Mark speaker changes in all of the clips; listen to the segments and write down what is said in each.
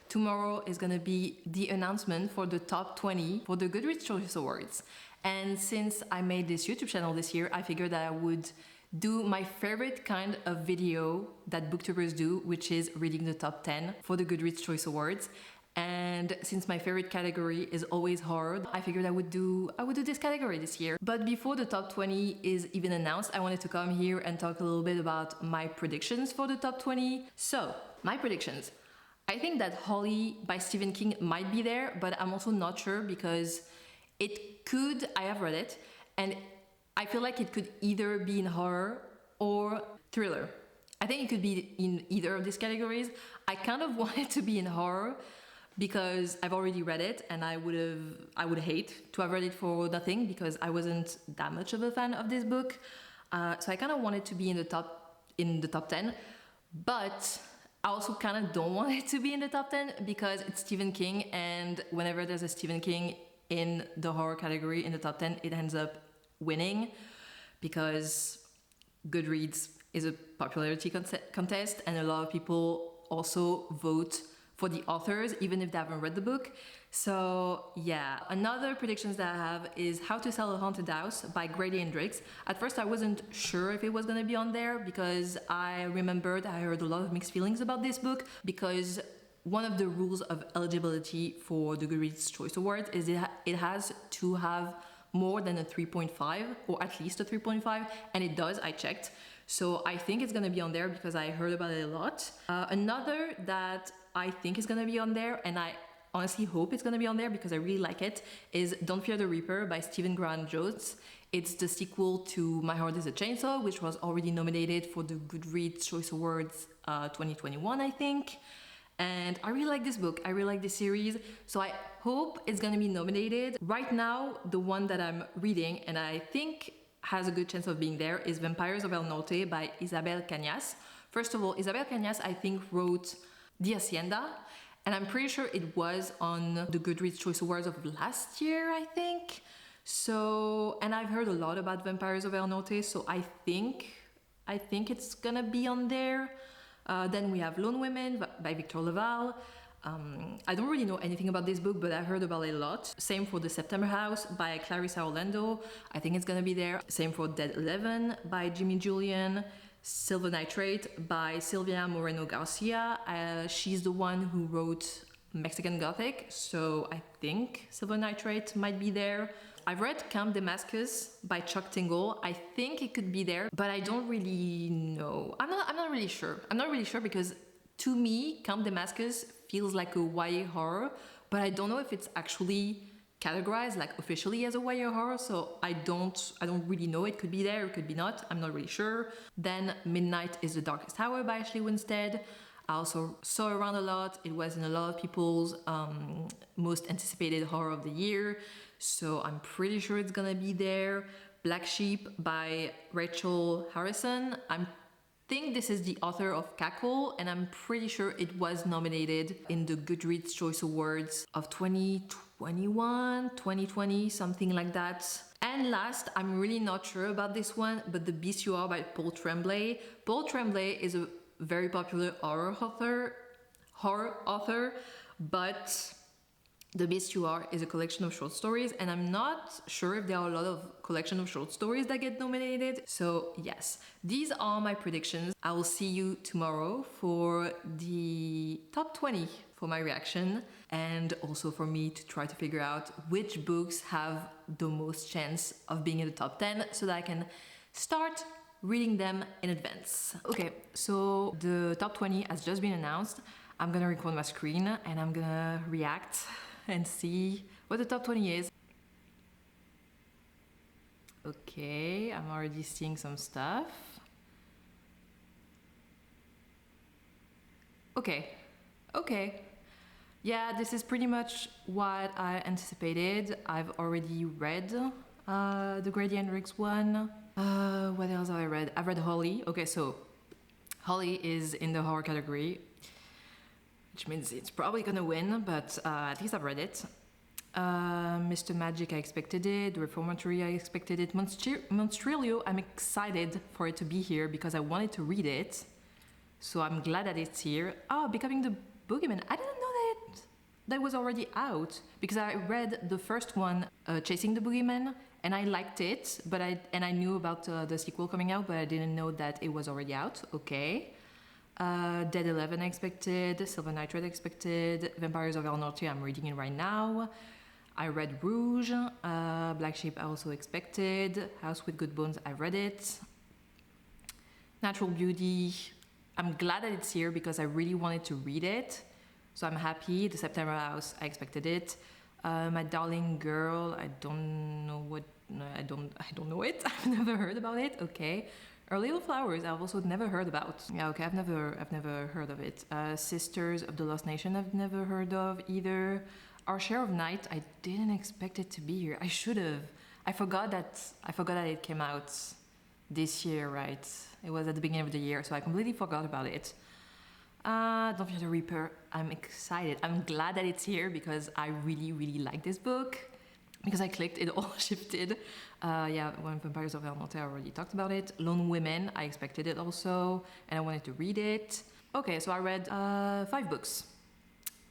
Speaker 1: tomorrow is gonna be the announcement for the top 20 for the Goodreads Choice Awards. And since I made this YouTube channel this year, I figured that I would do my favorite kind of video that booktubers do, which is reading the top 10 for the Goodreads Choice Awards. And since my favorite category is always horror, I figured I would do this category this year. But before the top 20 is even announced, I wanted to come here and talk a little bit about my predictions for the top 20. So, my predictions. I think that Holly by Stephen King might be there, but I'm also not sure because it could, I have read it, and I feel like it could either be in horror or thriller. I think it could be in either of these categories. I kind of want it to be in horror because I've already read it and I would hate to have read it for nothing because I wasn't that much of a fan of this book. So I kind of want it to be in the top 10, but I also kind of don't want it to be in the top 10 because it's Stephen King, and whenever there's a Stephen King in the horror category in the top 10, it ends up winning because Goodreads is a popularity contest and a lot of people also vote for the authors even if they haven't read the book. So yeah, another predictions that I have is How to Sell a Haunted House by Grady Hendrix. At first I wasn't sure if it was gonna be on there because I remembered I heard a lot of mixed feelings about this book because one of the rules of eligibility for the Goodreads Choice Awards is it has to have more than a 3.5 or at least a 3.5, and it does, I checked. So I think it's gonna be on there because I heard about it a lot. Another that I think is gonna be on there, and I honestly hope it's gonna be on there because I really like it, is Don't Fear the Reaper by Stephen Graham Jones. It's the sequel to My Heart is a Chainsaw, which was already nominated for the Goodreads Choice Awards 2021, I think. And I really like this book, I really like this series, so I hope it's gonna be nominated. Right now, the one that I'm reading, and I think has a good chance of being there, is Vampires of El Norte by Isabel Cañas. First of all, Isabel Cañas, I think, wrote The Hacienda, and I'm pretty sure it was on the Goodreads Choice Awards of last year, I think. So, and I've heard a lot about Vampires of El Norte, so I think it's gonna be on there. Then we have Lone Women by Victor Laval. I don't really know anything about this book, but I heard about it a lot. Same for The September House by Clarissa Orlando. I think it's gonna be there. Same for Dead 11 by Jimmy Julian. Silver Nitrate by Silvia Moreno Garcia. She's the one who wrote Mexican Gothic, so I think Silver Nitrate might be there. I've read Camp Damascus by Chuck Tingle. I think it could be there, but I don't really know. I'm not really sure. I'm not really sure because to me, Camp Damascus feels like a YA horror, but I don't know if it's actually categorized like officially as a YA horror, so I don't really know. It could be there, it could be not. I'm not really sure. Then Midnight is the Darkest Hour by Ashley Winstead. I also saw around a lot. It was in a lot of people's most anticipated horror of the year, so I'm pretty sure it's gonna be there. Black Sheep by Rachel Harrison. I think this is the author of Cackle, and I'm pretty sure it was nominated in the Goodreads Choice Awards of 2021, 2020, something like that. And last, I'm really not sure about this one, but The Beast You Are by Paul Tremblay. Paul Tremblay is a very popular horror author, but The Beast You Are is a collection of short stories, and I'm not sure if there are a lot of collection of short stories that get nominated. So yes, these are my predictions. I will see you tomorrow for the top 20 for my reaction, and also for me to try to figure out which books have the most chance of being in the top 10 so that I can start reading them in advance. Okay, so the top 20 has just been announced. I'm gonna record my screen and I'm gonna react and see what the top 20 is. Okay, I'm already seeing some stuff. Okay. Yeah, this is pretty much what I anticipated. I've already read the Grady Hendrix one. What else have I read? I've read Holly. Okay, so Holly is in the horror category, which means it's probably gonna win, but at least I've read it. Mr. Magic, I expected it. The Reformatory, I expected it. Monstrilio, I'm excited for it to be here because I wanted to read it. So I'm glad that it's here. Oh, Becoming the Boogeyman. I didn't know that that was already out because I read the first one, Chasing the Boogeyman, and I liked it, but I knew about the sequel coming out, but I didn't know that it was already out. Okay. Dead 11 expected, Silver Nitrate expected, Vampires of El Norte, I'm reading it right now. I read Rouge, Black Sheep I also expected, House with Good Bones, I read it. Natural Beauty, I'm glad that it's here because I really wanted to read it. So I'm happy. The September House, I expected it. My Darling Girl, I don't know it. I've never heard about it. Okay. Our Little Flowers, I've also never heard about. Yeah, okay, I've never heard of it. Sisters of the Lost Nation, I've never heard of either. Our Share of Night, I didn't expect it to be here. I should have. I forgot that it came out this year, right? It was at the beginning of the year, so I completely forgot about it. Don't Fear the Reaper, I'm excited. I'm glad that it's here because I really, really like this book. Because I clicked, it all shifted. When Vampires of El Norte, I already talked about it. Lone Women, I expected it also, and I wanted to read it. Okay, so I read 5 books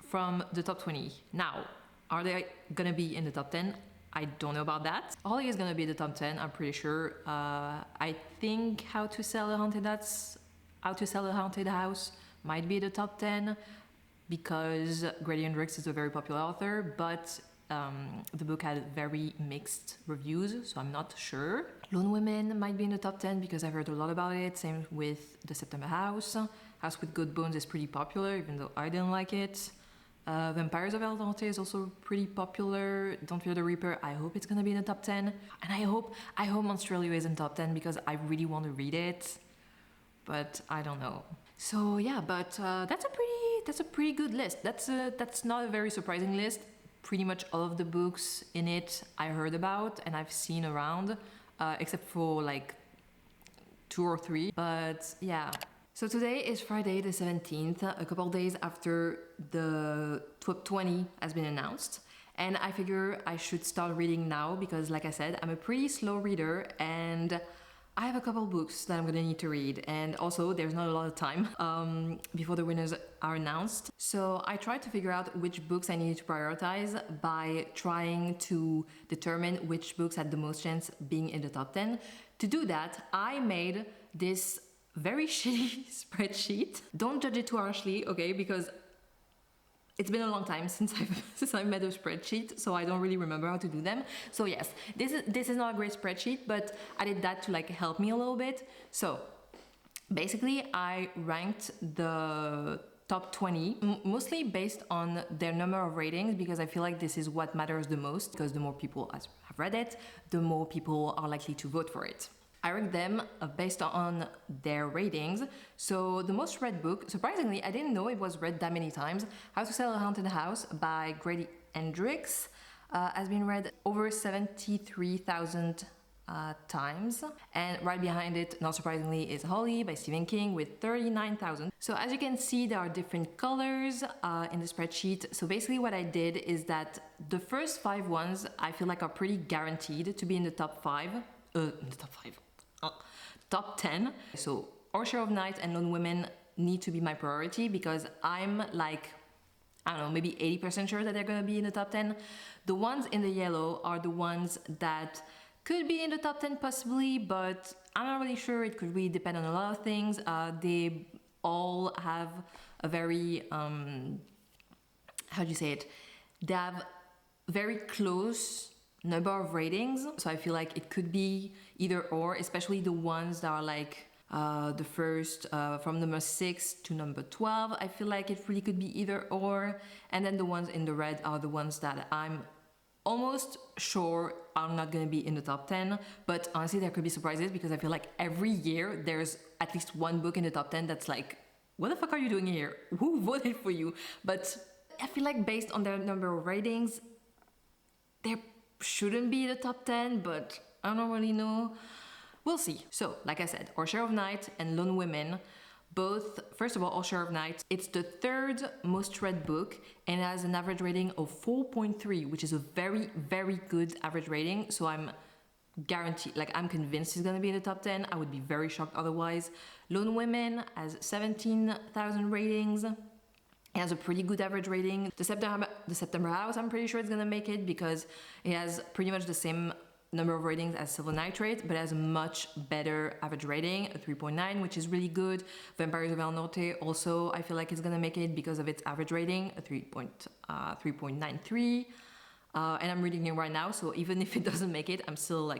Speaker 1: from the top 20. Now, are they gonna be in the top 10? I don't know about that. Holly is gonna be in the top 10, I'm pretty sure. I think How to Sell a Haunted House might be the top 10 because Grady Hendrix is a very popular author, but the book had very mixed reviews, so I'm not sure. Lone Women might be in the top 10 because I've heard a lot about it. Same with The September House. House with Good Bones is pretty popular, even though I didn't like it. Vampires of El Norte is also pretty popular. Don't Fear the Reaper, I hope it's gonna be in the top 10. And I hope Monstrelia is in top 10 because I really want to read it. But I don't know. So yeah, but that's a pretty good list. That's not a very surprising list. Pretty much all of the books in it I heard about and I've seen around, except for like 2 or 3. But yeah. So today is Friday the 17th, a couple days after the top 20 has been announced. And I figure I should start reading now because, like I said, I'm a pretty slow reader and I have a couple books that I'm gonna need to read. And also, there's not a lot of time before the winners are announced. So I tried to figure out which books I needed to prioritize by trying to determine which books had the most chance being in the top 10. To do that, I made this very shitty spreadsheet. Don't judge it too harshly, okay? Because it's been a long time since I've made a spreadsheet, so I don't really remember how to do them. So yes, this is not a great spreadsheet, but I did that to like help me a little bit. So basically, I ranked the top 20 mostly based on their number of ratings because I feel like this is what matters the most because the more people have read it, the more people are likely to vote for it. I ranked them based on their ratings. So the most read book, surprisingly, I didn't know it was read that many times. How to Sell a Haunted House by Grady Hendrix has been read over 73,000 times. And right behind it, not surprisingly, is Holly by Stephen King with 39,000. So as you can see, there are different colors in the spreadsheet. So basically what I did is that the first 5 ones I feel like are pretty guaranteed to be in the top 5. Top 10. So Our Share of Night and Lone Women need to be my priority because I'm like, I don't know, maybe 80% sure that they're gonna be in the top 10. The ones in the yellow are the ones that could be in the top 10 possibly, but I'm not really sure. It could really depend on a lot of things. They all have a very, how do you say it? They have very close number of ratings, so I feel like it could be either or, especially the ones that are like the first from number 6 to number 12. I feel like it really could be either or, and then the ones in the red are the ones that I'm almost sure are not going to be in the top 10, but honestly there could be surprises because I feel like every year there's at least one book in the top 10 that's like, what the fuck are you doing here? Who voted for you? But I feel like based on their number of ratings, they're shouldn't be the top 10, but I don't really know. We'll see. So, like I said, Our Share of Night and Lone Women, both, first of all, Our Share of Night, it's the 3rd most read book and has an average rating of 4.3, which is a very, very good average rating. So I'm guaranteed, like I'm convinced it's gonna be in the top 10. I would be very shocked otherwise. Lone Women has 17,000 ratings. It has a pretty good average rating. The September House, I'm pretty sure it's gonna make it because it has pretty much the same number of ratings as Silver Nitrate, but it has a much better average rating, a 3.9, which is really good. Vampires of El Norte also, I feel like it's gonna make it because of its average rating, a 3.93. And I'm reading it right now, so even if it doesn't make it, I'm still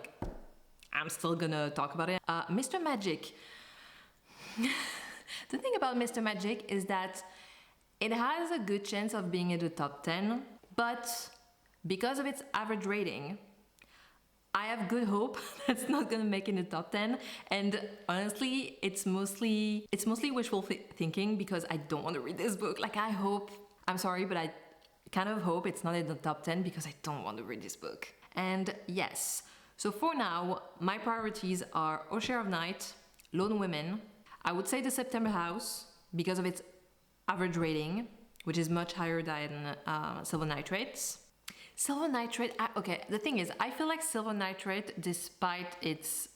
Speaker 1: gonna talk about it. Mr. Magic. The thing about Mr. Magic is that it has a good chance of being in the top 10, but because of its average rating, I have good hope that it's not gonna make it in the top 10. And honestly, it's mostly wishful thinking because I don't want to read this book. Like I'm sorry, but I kind of hope it's not in the top 10 because I don't want to read this book. And yes, so for now, my priorities are O Share of Night, Lone Women. I would say the September House because of its average rating, which is much higher than Silver Nitrates. Silver Nitrate, okay, the thing is, I feel like Silver Nitrate, despite its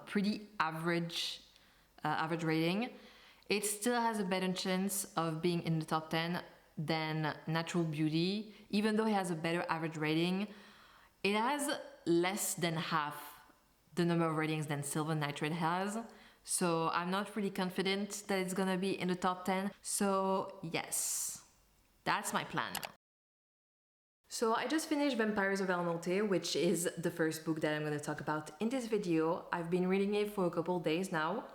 Speaker 1: pretty average rating, it still has a better chance of being in the top 10 than Natural Beauty. Even though it has a better average rating, it has less than half the number of ratings than Silver Nitrate has. So I'm not really confident that it's gonna be in the top 10. So yes, that's my plan. So I just finished Vampires of El Norte, which is the first book that I'm going to talk about in this video. I've been reading it for a couple days now,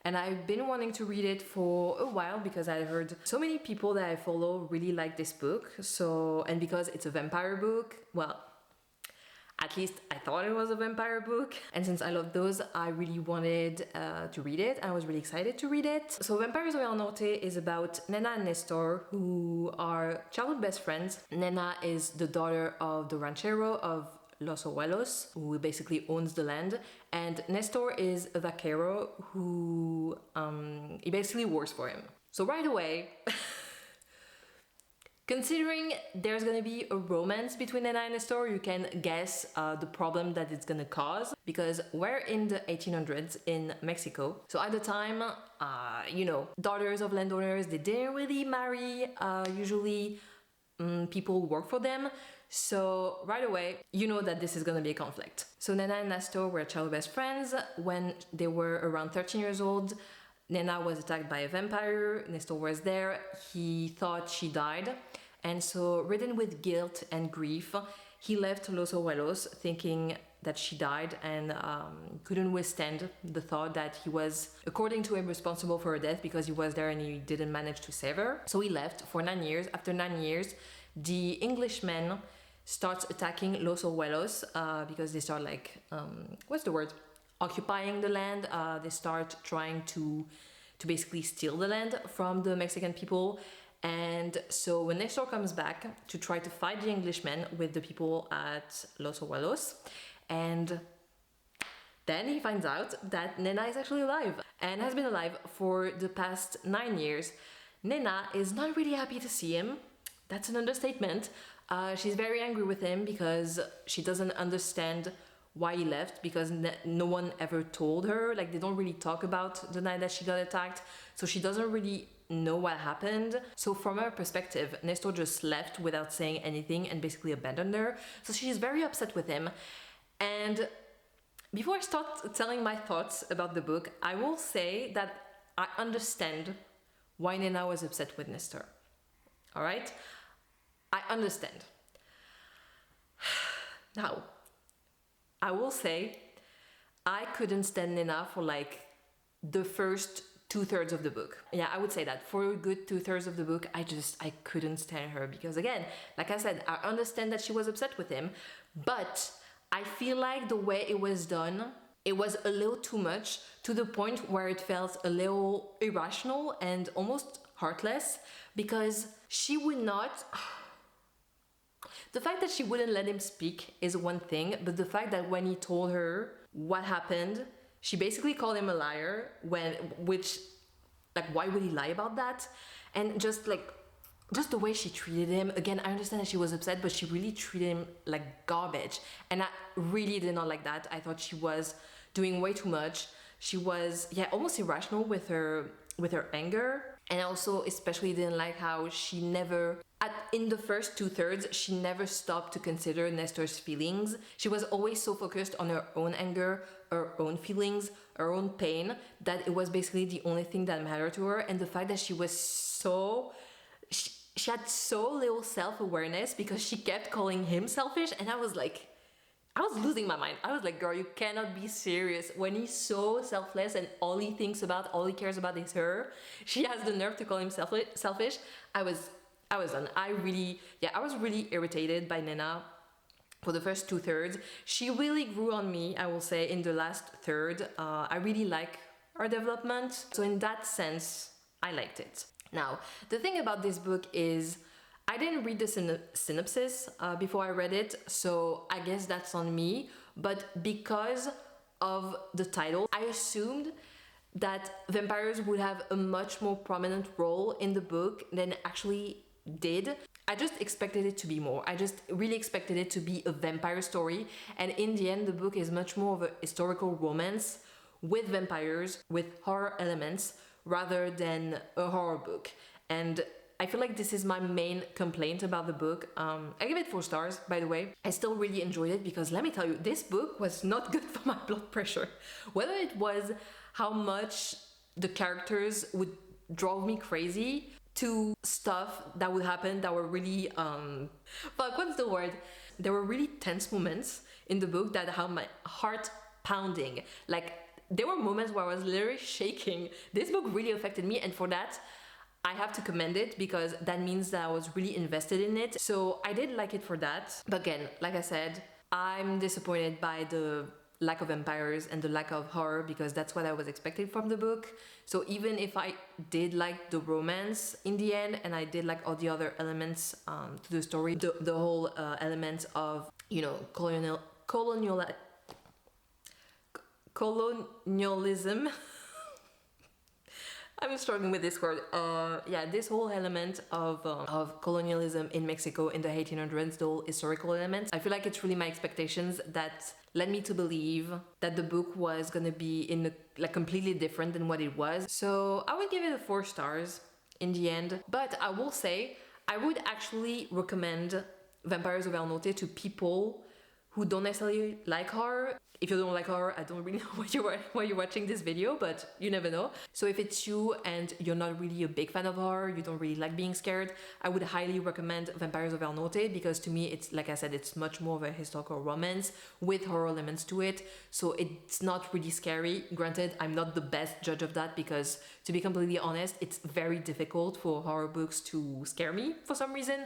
Speaker 1: and I've been wanting to read it for a while because I heard so many people that I follow really like this book. And because it's a vampire book, well, at least I thought it was a vampire book. And since I love those, I really wanted to read it. I was really excited to read it. So Vampires of El Norte is about Nena and Nestor, who are childhood best friends. Nena is the daughter of the ranchero of Los Abuelos, who basically owns the land. And Nestor is a vaquero who he basically works for him. So right away, considering there's gonna be a romance between Nena and Nestor, you can guess the problem that it's gonna cause, because we're in the 1800s in Mexico. So at the time, daughters of landowners, they didn't really marry. Usually people work for them. So right away, you know that this is gonna be a conflict. So Nena and Nestor were child best friends. When they were around 13 years old, Nena was attacked by a vampire. Nestor was there. He thought she died. And so, ridden with guilt and grief, he left Los Abuelos thinking that she died and couldn't withstand the thought that he was, according to him, responsible for her death because he was there and he didn't manage to save her. So he left for 9 years. After 9 years, the Englishmen starts attacking Los Abuelos because they start occupying the land. They start trying to basically steal the land from the Mexican people. And so when Nestor comes back to try to fight the Englishmen with the people at Los Abuelos, and then he finds out that Nena is actually alive and has been alive for the past 9 years. Nena is not really happy to see him. That's an understatement. She's very angry with him because she doesn't understand why he left, because no one ever told her. Like, they don't really talk about the night that she got attacked, so she doesn't really know what happened. So from her perspective, Nestor just left without saying anything and basically abandoned her. So she's very upset with him. And before I start telling my thoughts about the book, I will say that I understand why Nena was upset with Nestor. All right? I understand. Now, I will say I couldn't stand Nena for like the first 2/3 of the book. Yeah, I would say that. For a good 2/3 of the book, I couldn't stand her because, again, like I said, I understand that she was upset with him, but I feel like the way it was done, it was a little too much, to the point where it felt a little irrational and almost heartless, because she would not... The fact that she wouldn't let him speak is one thing, but the fact that when he told her what happened, she basically called him a liar, why would he lie about that? And just the way she treated him, again, I understand that she was upset, but she really treated him like garbage. And I really did not like that. I thought she was doing way too much. She was, almost irrational with her anger. And I also especially didn't like how she never, in the first 2/3, she never stopped to consider Nestor's feelings. She was always so focused on her own anger, her own feelings, her own pain, that it was basically the only thing that mattered to her. And the fact that she was so... She had so little self-awareness because she kept calling him selfish, and I was losing my mind. I was like, girl, you cannot be serious. When he's so selfless and all he all he cares about is her, she has the nerve to call him selfish. I was done. I was really irritated by Nina for the first 2/3. She really grew on me, I will say, in the last third. I really like her development. So in that sense, I liked it. Now, the thing about this book is I didn't read the synopsis before I read it, so I guess that's on me. But because of the title, I assumed that vampires would have a much more prominent role in the book than it actually did. I just expected it to be more. I just really expected it to be a vampire story, and in the end, the book is much more of a historical romance with vampires, with horror elements, rather than a horror book. And I feel like this is my main complaint about the book. I give it 4 stars, by the way. I still really enjoyed it because let me tell you, this book was not good for my blood pressure. Whether it was how much the characters would drive me crazy, to stuff that would happen that were really, what's the word? There were really tense moments in the book that had my heart pounding. Like, there were moments where I was literally shaking. This book really affected me, and for that, I have to commend it because that means that I was really invested in it. So I did like it for that. But again, like I said, I'm disappointed by the lack of vampires and the lack of horror because that's what I was expecting from the book. So even if I did like the romance in the end, and I did like all the other elements to the story, the whole element of, you know, colonialism. I'm struggling with this word. This whole element of colonialism in Mexico in the 1800s, the whole historical elements. I feel like it's really my expectations that led me to believe that the book was gonna be completely different than what it was. So I would give it 4 stars in the end. But I will say, I would actually recommend Vampires of El Norte to people who don't necessarily like horror. If you don't like horror, I don't really know why you're watching this video, but you never know. So if it's you and you're not really a big fan of horror, you don't really like being scared, I would highly recommend Vampires of El Norte because to me, it's, like I said, it's much more of a historical romance with horror elements to it. So it's not really scary. Granted, I'm not the best judge of that because, to be completely honest, it's very difficult for horror books to scare me for some reason.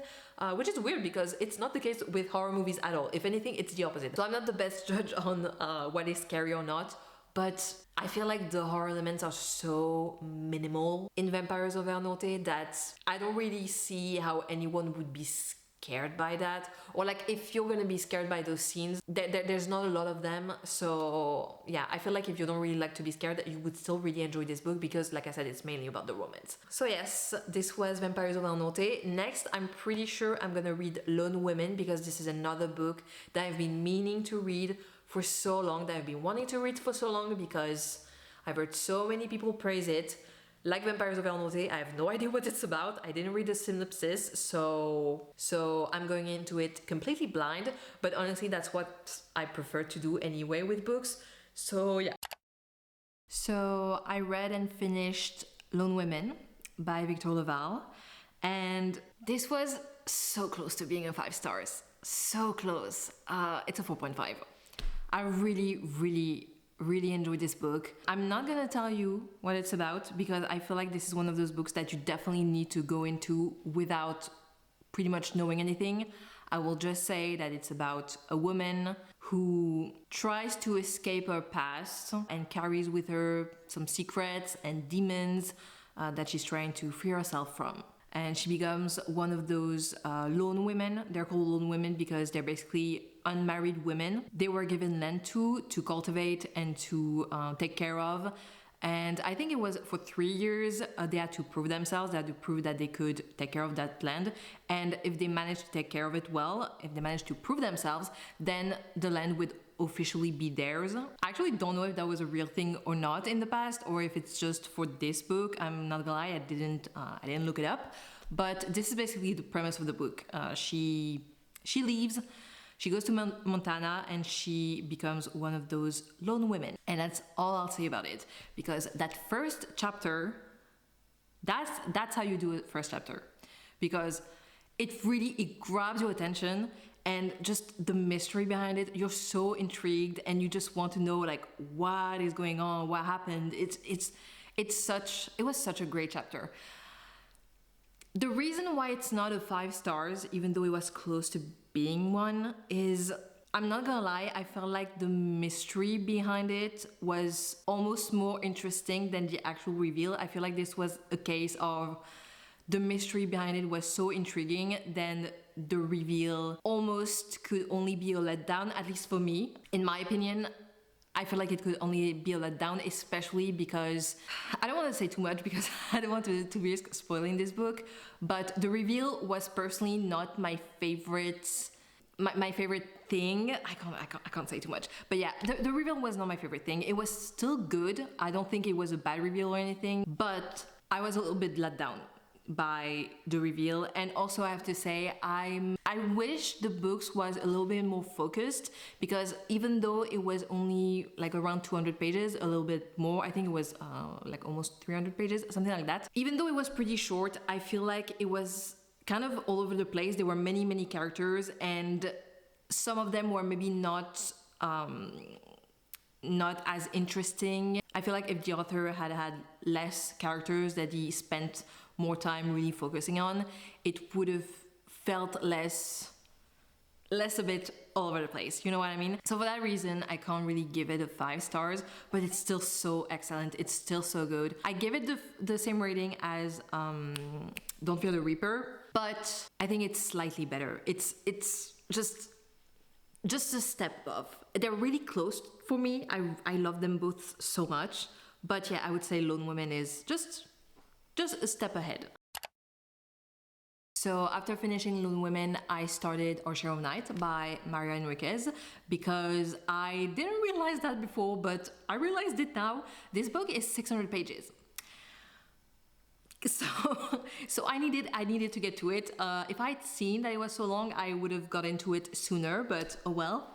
Speaker 1: Which is weird because it's not the case with horror movies at all. If anything, it's the opposite. So I'm not the best judge on what is scary or not, but I feel like the horror elements are so minimal in Vampires of El Norte that I don't really see how anyone would be scared by that. Or like if you're gonna be scared by those scenes, there's not a lot of them. So yeah, I feel like if you don't really like to be scared, you would still really enjoy this book because, like I said, it's mainly about the romance. So yes, this was Vampires of El Norte. Next, I'm pretty sure I'm gonna read Lone Women because this is another book that I've been meaning to read for so long, that I've been wanting to read for so long because I've heard so many people praise it. Like Vampires of El Norte, I have no idea what it's about. I didn't read the synopsis, so I'm going into it completely blind. But honestly, that's what I prefer to do anyway with books. So yeah. So I read and finished Lone Women by Victor Leval, and this was so close to being a 5 stars. So close. It's a 4.5. I really enjoyed this book. I'm not gonna tell you what it's about because I feel like this is one of those books that you definitely need to go into without pretty much knowing anything. I will just say that it's about a woman who tries to escape her past and carries with her some secrets and demons that she's trying to free herself from. And she becomes one of those lone women. They're called lone women because they're basically unmarried women. They were given land to cultivate and to take care of. And I think it was for 3 years, they had to prove themselves. They had to prove that they could take care of that land. And if they managed to take care of it well, if they managed to prove themselves, then the land officially be theirs. I actually don't know if that was a real thing or not in the past, or if it's just for this book. I'm not gonna lie, I didn't look it up, but this is basically the premise of the book. She leaves. She goes to Montana and she becomes one of those lone women. And that's all I'll say about it. Because that first chapter, that's how you do a first chapter. Because it grabs your attention, and just the mystery behind it, you're so intrigued and you just want to know like what is going on, what happened. It was such a great chapter. The reason why it's not a 5 stars, even though it was close to being one, is, I'm not gonna lie, I felt like the mystery behind it was almost more interesting than the actual reveal. I feel like this was a case of the mystery behind it was so intriguing, then the reveal almost could only be a letdown, at least for me. In my opinion, I feel like it could only be a letdown, especially because, I don't want to say too much because I don't want to risk spoiling this book, but the reveal was personally not my favorite, my favorite thing. I can't say too much, but yeah, the reveal was not my favorite thing. It was still good. I don't think it was a bad reveal or anything, but I was a little bit let down by the reveal. And also I have to say, I wish the books was a little bit more focused, because even though it was only like around 200 pages, a little bit more, I think it was like almost 300 pages, something like that. Even though it was pretty short, I feel like it was kind of all over the place. There were many characters, and some of them were maybe not as interesting. I feel like if the author had less characters that he spent more time really focusing on, it would have felt less a bit all over the place, you know what I mean? So for that reason, I can't really give it a 5 stars, but it's still so excellent. It's still so good. I give it the same rating as Don't Fear the Reaper, but I think it's slightly better. It's just a step above. They're really close for me. I love them both so much, but yeah, I would say Lone Women is just a step ahead. So after finishing Lone Women, I started Our Share of Night by Maria Enriquez, because I didn't realize that before, but I realized it now. This book is 600 pages. So I needed to get to it. If I'd seen that it was so long, I would have got into it sooner, but oh well,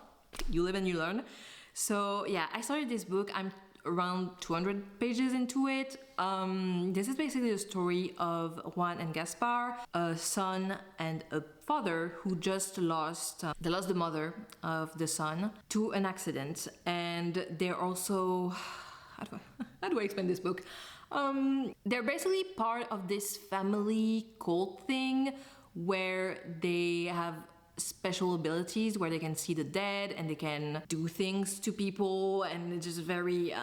Speaker 1: you live and you learn. So yeah, I started this book. I'm around 200 pages into it. This is basically the story of Juan and Gaspar, a son and a father who just lost the mother of the son to an accident, and they're also how do I explain this book? They're basically part of this family cult thing where they have special abilities, where they can see the dead and they can do things to people, and it's just very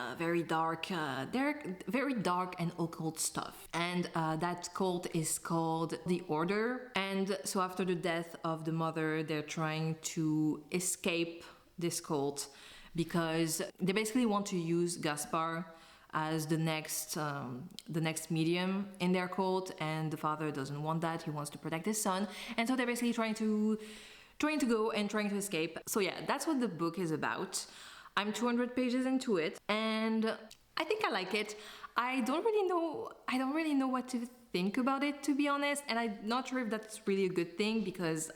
Speaker 1: dark. They're very dark and occult stuff. And that cult is called the Order. And so after the death of the mother, they're trying to escape this cult because they basically want to use Gaspar as the next medium in their cult, and the father doesn't want that. He wants to protect his son, and so they're basically trying to go and trying to escape. So yeah, that's what the book is about. I'm 200 pages into it, and I think I like it. I don't really know what to think about it, to be honest, and I'm not sure if that's really a good thing, because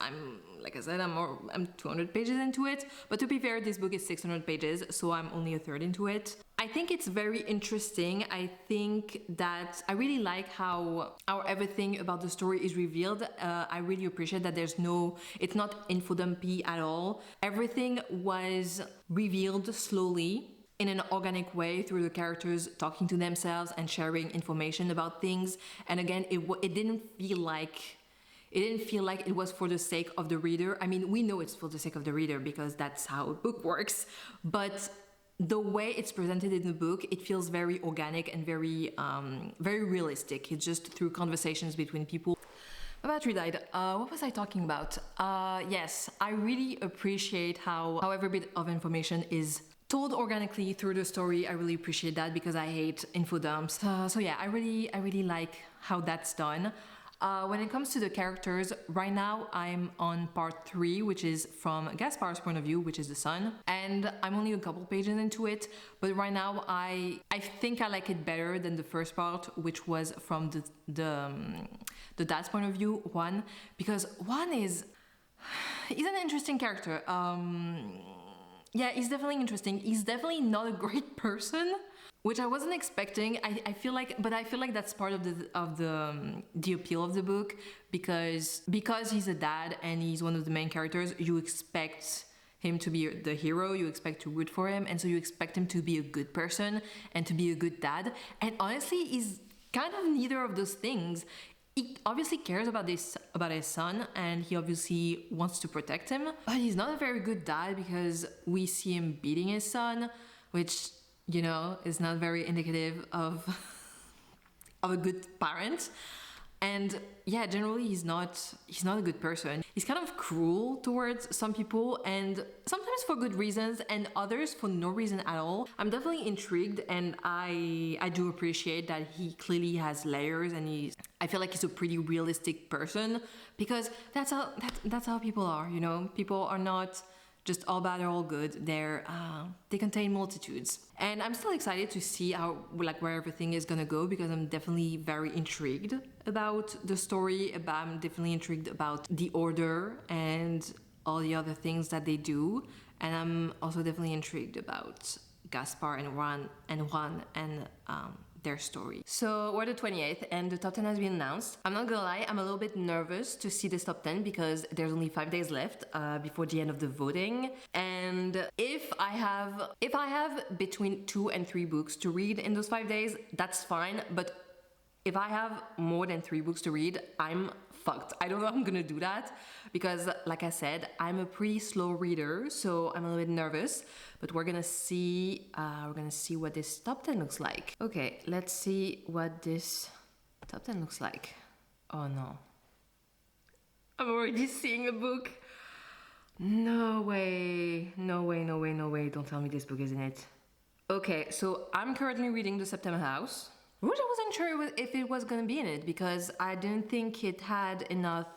Speaker 1: like I said, I'm 200 pages into it. But to be fair, this book is 600 pages, so I'm only a third into it. I think it's very interesting. I think that I really like how everything about the story is revealed. I really appreciate that it's not infodumpy at all. Everything was revealed slowly in an organic way through the characters talking to themselves and sharing information about things. And again, it didn't feel like it was for the sake of the reader. I mean, we know it's for the sake of the reader because that's how a book works, but the way it's presented in the book, it feels very organic and very realistic. It's just through conversations between people. My battery died. What was I talking about? Yes, I really appreciate how every bit of information is told organically through the story. I really appreciate that because I hate info dumps. So yeah, I really like how that's done. When it comes to the characters, right now I'm on part 3, which is from Gaspar's point of view, which is the son, and I'm only a couple pages into it, but right now I think I like it better than the first part, which was from the dad's point of view, Juan, because Juan he's an interesting character. Yeah, he's definitely interesting. He's definitely not a great person, which I wasn't expecting. I feel like that's part of the appeal of the book, because he's a dad and he's one of the main characters. You expect him to be the hero. You expect to root for him, and so you expect him to be a good person and to be a good dad. And honestly, he's kind of neither of those things. He obviously cares about his son, and he obviously wants to protect him, but he's not a very good dad, because we see him beating his son, which, you know, is not very indicative of a good parent. And yeah, generally he's not a good person. He's kind of cruel towards some people, and sometimes for good reasons and others for no reason at all. I'm definitely intrigued, and I do appreciate that he clearly has layers, and I feel like he's a pretty realistic person, because that's how people are, you know? People are not just all bad or all good. They contain multitudes. And I'm still excited to see where everything is gonna go, because I'm definitely very intrigued about the story. I'm definitely intrigued about the order and all the other things that they do. And I'm also definitely intrigued about Gaspar and Juan and their story. So we're the 28th and the top 10 has been announced. I'm not gonna lie, I'm a little bit nervous to see this top 10, because there's only 5 days left before the end of the voting. And if I have between 2 and 3 books to read in those 5 days, that's fine. But if I have more than 3 books to read, I'm fucked. I don't know how I'm gonna do that, because like I said, I'm a pretty slow reader, so I'm a little bit nervous. But we're gonna see what this top 10 looks like. Okay, let's see what this top 10 looks like. Oh no, I'm already seeing a book. No way, no way, no way, no way. Don't tell me this book is in it. Okay, so I'm currently reading The September House. Rouge, I wasn't sure if it was gonna be in it, because I didn't think it had enough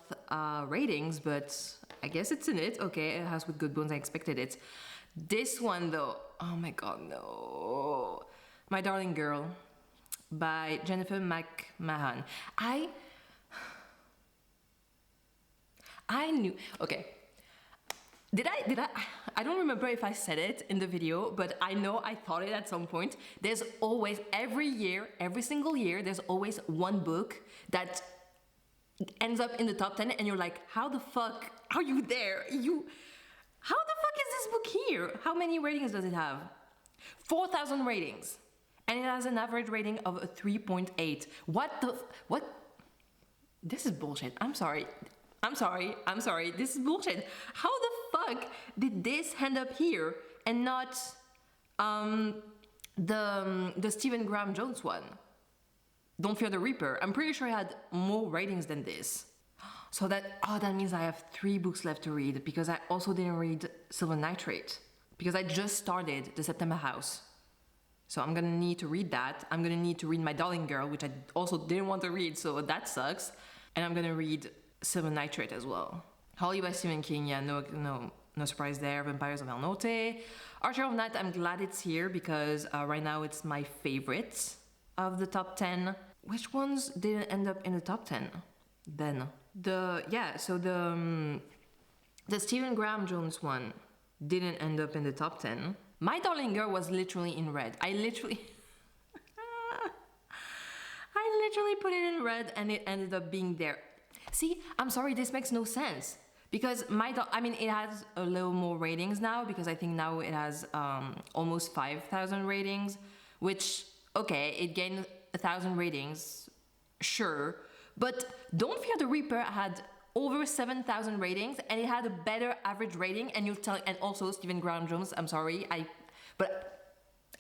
Speaker 1: ratings, but I guess it's in it. Okay, A House with Good Bones, I expected it. This one though, oh my god, no. My Darling Girl by Jennifer McMahon. I knew, okay. Did I don't remember if I said it in the video, but I know I thought it at some point. There's always, every single year, there's always one book that ends up in the top 10 and you're like, how the fuck are you there? How the fuck is this book here? How many ratings does it have? 4,000 ratings. And it has an average rating of a 3.8. What? This is bullshit. I'm sorry. This is bullshit. How the fuck did this end up here and not the Stephen Graham Jones one? Don't Fear the Reaper. I'm pretty sure it had more ratings than this. So that means I have 3 books left to read, because I also didn't read Silver Nitrate, because I just started The September House. So I'm gonna need to read that. I'm gonna need to read My Darling Girl, which I also didn't want to read, so that sucks. And I'm gonna read Silver Nitrate as well. Holly by Stephen King, yeah, no surprise there. Vampires of El Norte. Archer of Night, I'm glad it's here, because right now it's my favorite of the top 10. Which ones didn't end up in the top 10 then? The Stephen Graham Jones one didn't end up in the top 10. My Darling Girl was literally in red. I literally put it in red and it ended up being there. See, I'm sorry, this makes no sense. Because it has a little more ratings now, because I think now it has almost 5,000 ratings, which, okay, it gained 1,000 ratings, sure. But Don't Fear the Reaper had over 7,000 ratings, and it had a better average rating, and also Stephen Graham Jones, I'm sorry, but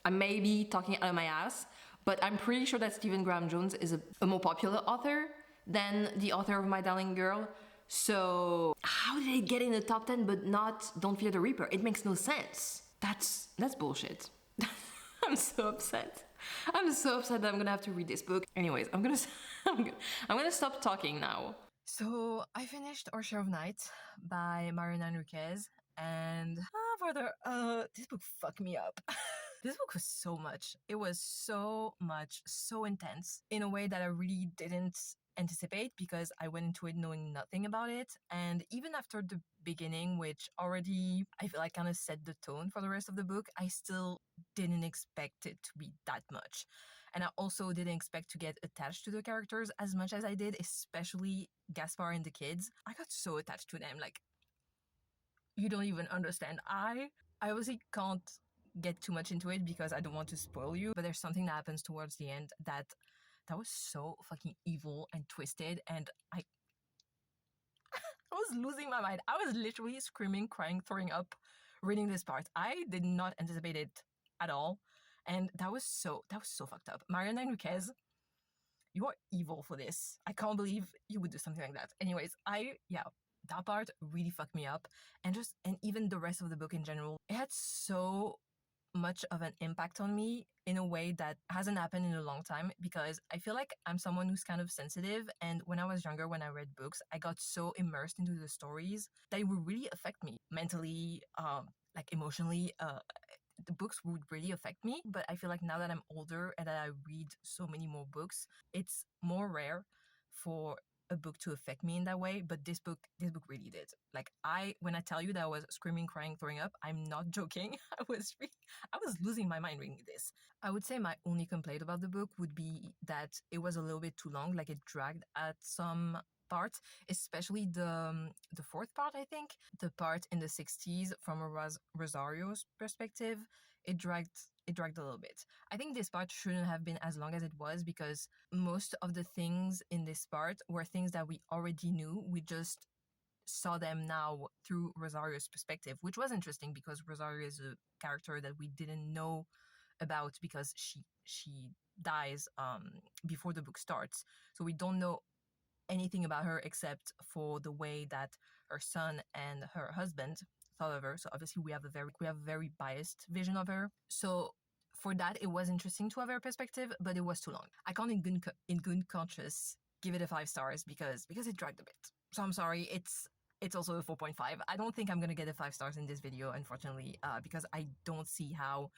Speaker 1: I may be talking out of my ass, but I'm pretty sure that Stephen Graham Jones is a more popular author than the author of My Darling Girl. So how did it get in the top 10 but not Don't Fear the Reaper? It makes no sense. That's bullshit. I'm so upset. I'm so upset that I'm gonna have to read this book. Anyways, I'm gonna stop talking now. So I finished Our Share of Night by Mariana Enriquez, and this book fucked me up. This book was so much. It was so much, so intense in a way that I really didn't anticipate because I went into it knowing nothing about it. And even after the beginning, which already I feel like kind of set the tone for the rest of the book, I still didn't expect it to be that much. And I also didn't expect to get attached to the characters as much as I did, especially Gaspar and the kids. I got so attached to them, like, you don't even understand. I obviously can't get too much into it because I don't want to spoil you, but there's something that happens towards the end that was so fucking evil and twisted, and I was losing my mind. I was literally screaming, crying, throwing up reading this part. I did not anticipate it at all, and that was so fucked up. Mariana Enriquez, you are evil for this. I can't believe you would do something like that. Anyways, that part really fucked me up, and even the rest of the book in general, it had so much of an impact on me in a way that hasn't happened in a long time, because I feel like I'm someone who's kind of sensitive, and when I was younger, when I read books, I got so immersed into the stories that it would really affect me mentally, like emotionally. The books would really affect me, but I feel like now that I'm older and that I read so many more books, it's more rare for a book to affect me in that way. But this book really did. Like, when I tell you that I was screaming, crying, throwing up, I'm not joking. I was losing my mind reading this. I would say my only complaint about the book would be that it was a little bit too long. Like, it dragged at some parts, especially the fourth part. I think the part in the 60s from a Rosario's perspective, it dragged a little bit. I think this part shouldn't have been as long as it was, because most of the things in this part were things that we already knew. We just saw them now through Rosario's perspective, which was interesting because Rosario is a character that we didn't know about because she dies before the book starts. So we don't know anything about her except for the way that her son and her husband thought of her. So obviously we have a very biased vision of her. So for that, it was interesting to have her perspective, but it was too long. I can't in good conscience give it a 5 stars because it dragged a bit. So I'm sorry, it's also a 4.5. I don't think I'm gonna get a 5 stars in this video, unfortunately, because I don't see how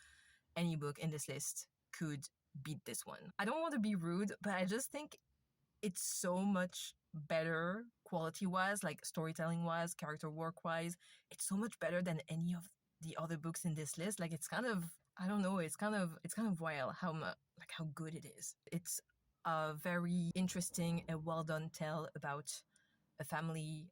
Speaker 1: any book in this list could beat this one. I don't want to be rude, but I just think it's so much better quality-wise, like storytelling-wise, character work-wise. It's so much better than any of the other books in this list. Like, it's kind of, I don't know, it's kind of wild how good it is. It's a very interesting and well-done tale about a family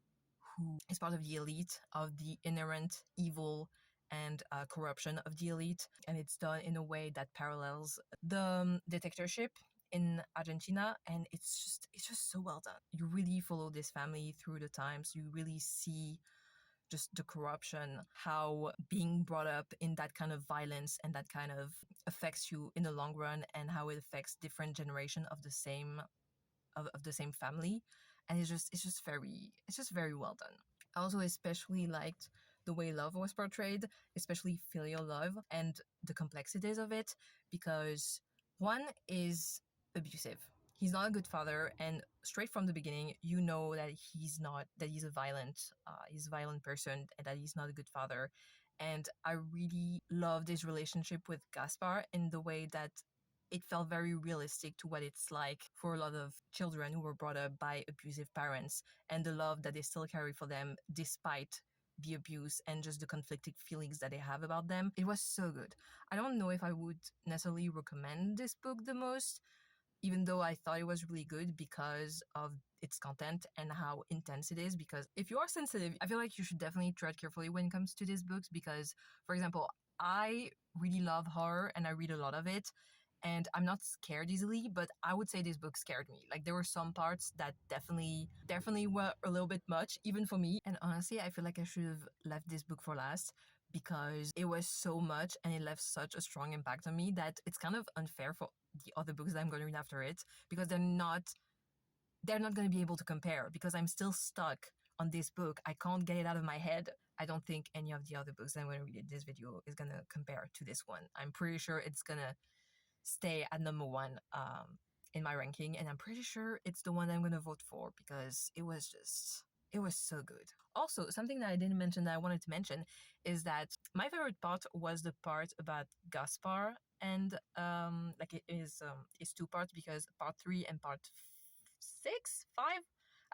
Speaker 1: who is part of the elite, of the inherent evil and corruption of the elite, and it's done in a way that parallels the dictatorship in Argentina, and it's just so well done. You really follow this family through the times. You really see just the corruption, how being brought up in that kind of violence and that kind of affects you in the long run, and how it affects different generation of the same family. And it's just very well done. I also especially liked the way love was portrayed, especially filial love and the complexities of it, because one is abusive. He's not a good father, and straight from the beginning, you know that he's a violent person, and that he's not a good father. And I really love this relationship with Gaspar in the way that it felt very realistic to what it's like for a lot of children who were brought up by abusive parents, and the love that they still carry for them despite the abuse and just the conflicted feelings that they have about them. It was so good. I don't know if I would necessarily recommend this book the most, even though I thought it was really good because of its content and how intense it is. Because if you are sensitive, I feel like you should definitely tread carefully when it comes to these books, because, for example, I really love horror and I read a lot of it, and I'm not scared easily, but I would say this book scared me. Like, there were some parts that definitely were a little bit much, even for me. And honestly, I feel like I should have left this book for last, because it was so much and it left such a strong impact on me that it's kind of unfair for the other books that I'm going to read after it, because they're not going to be able to compare, because I'm still stuck on this book. I can't get it out of my head. I don't think any of the other books that I'm going to read in this video is going to compare to this one. I'm pretty sure it's going to
Speaker 2: stay at number one in my ranking, and I'm pretty sure it's the one I'm gonna vote for because it was so good. Also, something that I didn't mention that I wanted to mention is that my favorite part was the part about Gaspar, and like it is two parts because part 3 and part 6, 5,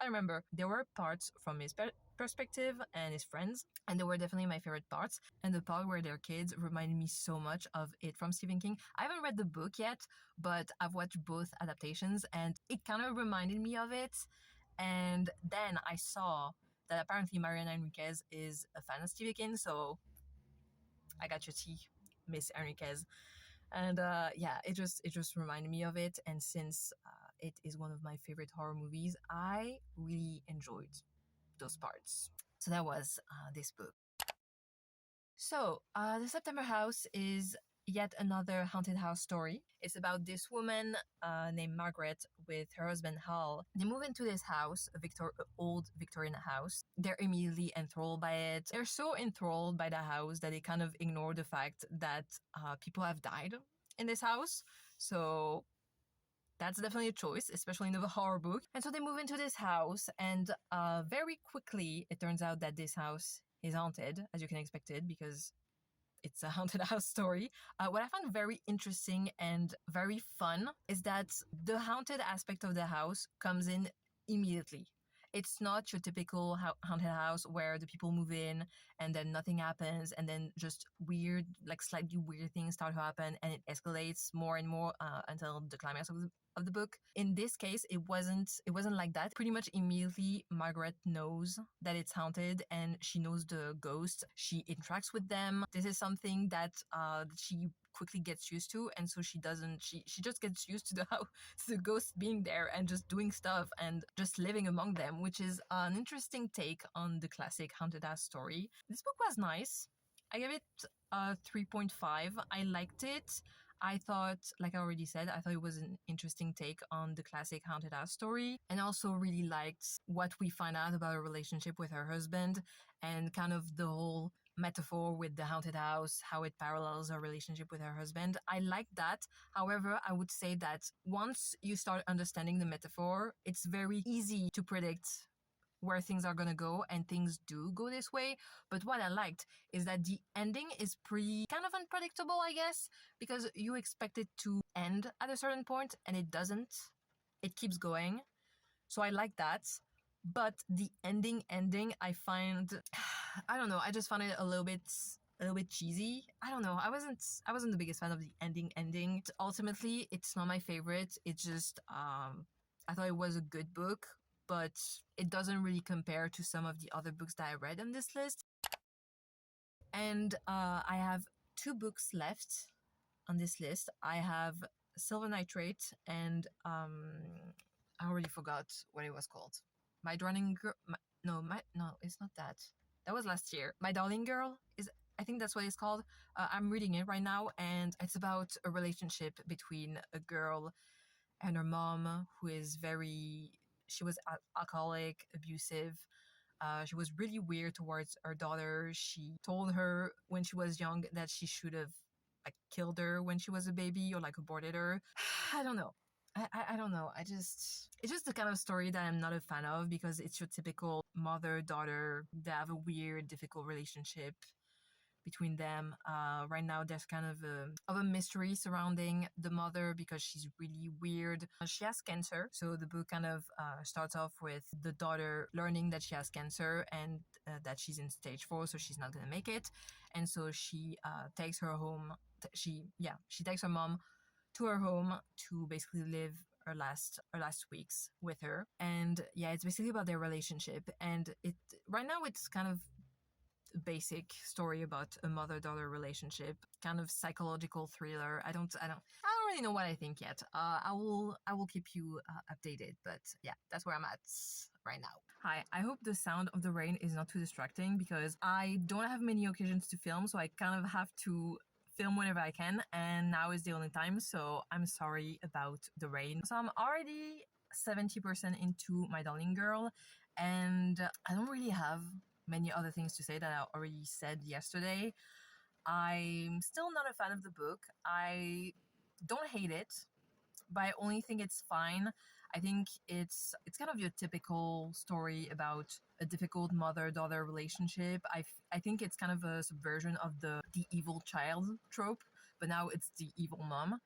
Speaker 2: I remember there were parts from his perspective and his friends, and they were definitely my favorite parts. And the part where they're kids reminded me so much of It from Stephen King. I haven't read the book yet, but I've watched both adaptations, and it kind of reminded me of it. And then I saw that apparently Mariana Enriquez is a fan of Stephen King, so I got your tea, Miss Enriquez. And yeah, it just reminded me of it. And since it is one of my favorite horror movies, I really enjoyed those parts. So that was this book. So The September House is yet another haunted house story. It's about this woman named Margaret with her husband Hal. They move into this house, old Victorian house. They're immediately enthralled by it. They're so enthralled by the house that they kind of ignore the fact that people have died in this house. So that's definitely a choice, especially in a horror book. And so they move into this house, and very quickly it turns out that this house is haunted, as you can expect it, because it's a haunted house story. What I found very interesting and very fun is that the haunted aspect of the house comes in immediately. It's not your typical haunted house where the people move in and then nothing happens, and then just weird, like slightly weird things start to happen, and it escalates more and more until the climax of the book. In this case, it wasn't like that. Pretty much immediately Margaret knows that it's haunted, and she knows the ghosts. She interacts with them. This is something that she quickly gets used to, and so she just gets used to the ghosts being there and just doing stuff and just living among them, which is an interesting take on the classic haunted house story. This book was nice. I gave it a 3.5. I liked it. I thought, like I already said, I thought it was an interesting take on the classic haunted house story, and also really liked what we find out about her relationship with her husband and kind of the whole metaphor with the haunted house, how it parallels her relationship with her husband. I like that. However, I would say that once you start understanding the metaphor, it's very easy to predict where things are gonna go, and things do go this way. But what I liked is that the ending is pretty kind of unpredictable, I guess, because you expect it to end at a certain point and it doesn't. It keeps going. So I like that. But the ending, I find, I don't know, I just found it a little bit cheesy. I don't know. I wasn't the biggest fan of the ending. Ultimately, it's not my favorite. It's just I thought it was a good book, but it doesn't really compare to some of the other books that I read on this list. And I have 2 books left on this list. I have Silver Nitrate and I already forgot what it was called. My Darling Girl. No, it's not that. That was last year. My Darling Girl I think that's what it's called. I'm reading it right now, and it's about a relationship between a girl and her mom, she was alcoholic, abusive. She was really weird towards her daughter. She told her when she was young that she should have killed her when she was a baby, or aborted her. I don't know. I don't know. It's just the kind of story that I'm not a fan of, because it's your typical mother-daughter. They have a weird, difficult relationship between them. Right now, there's kind of a mystery surrounding the mother because she's really weird. She has cancer, so the book kind of starts off with the daughter learning that she has cancer and that she's in stage 4, so she's not gonna make it. And so she takes her home. She takes her mom to her home to basically live her last weeks with her. And yeah, it's basically about their relationship. And right now it's kind of a basic story about a mother-daughter relationship, kind of psychological thriller. I don't really know what I think yet. I will keep you updated, but yeah, that's where I'm at right now. Hi, I hope the sound of the rain is not too distracting, because I don't have many occasions to film, so I kind of have to film whenever I can, and now is the only time, so I'm sorry about the rain. So I'm already 70% into My Darling Girl, and I don't really have many other things to say that I already said yesterday. I'm still not a fan of the book. I don't hate it, but I only think it's fine. I think it's kind of your typical story about a difficult mother-daughter relationship. I think it's kind of a subversion of the evil child trope, but now it's the evil mom.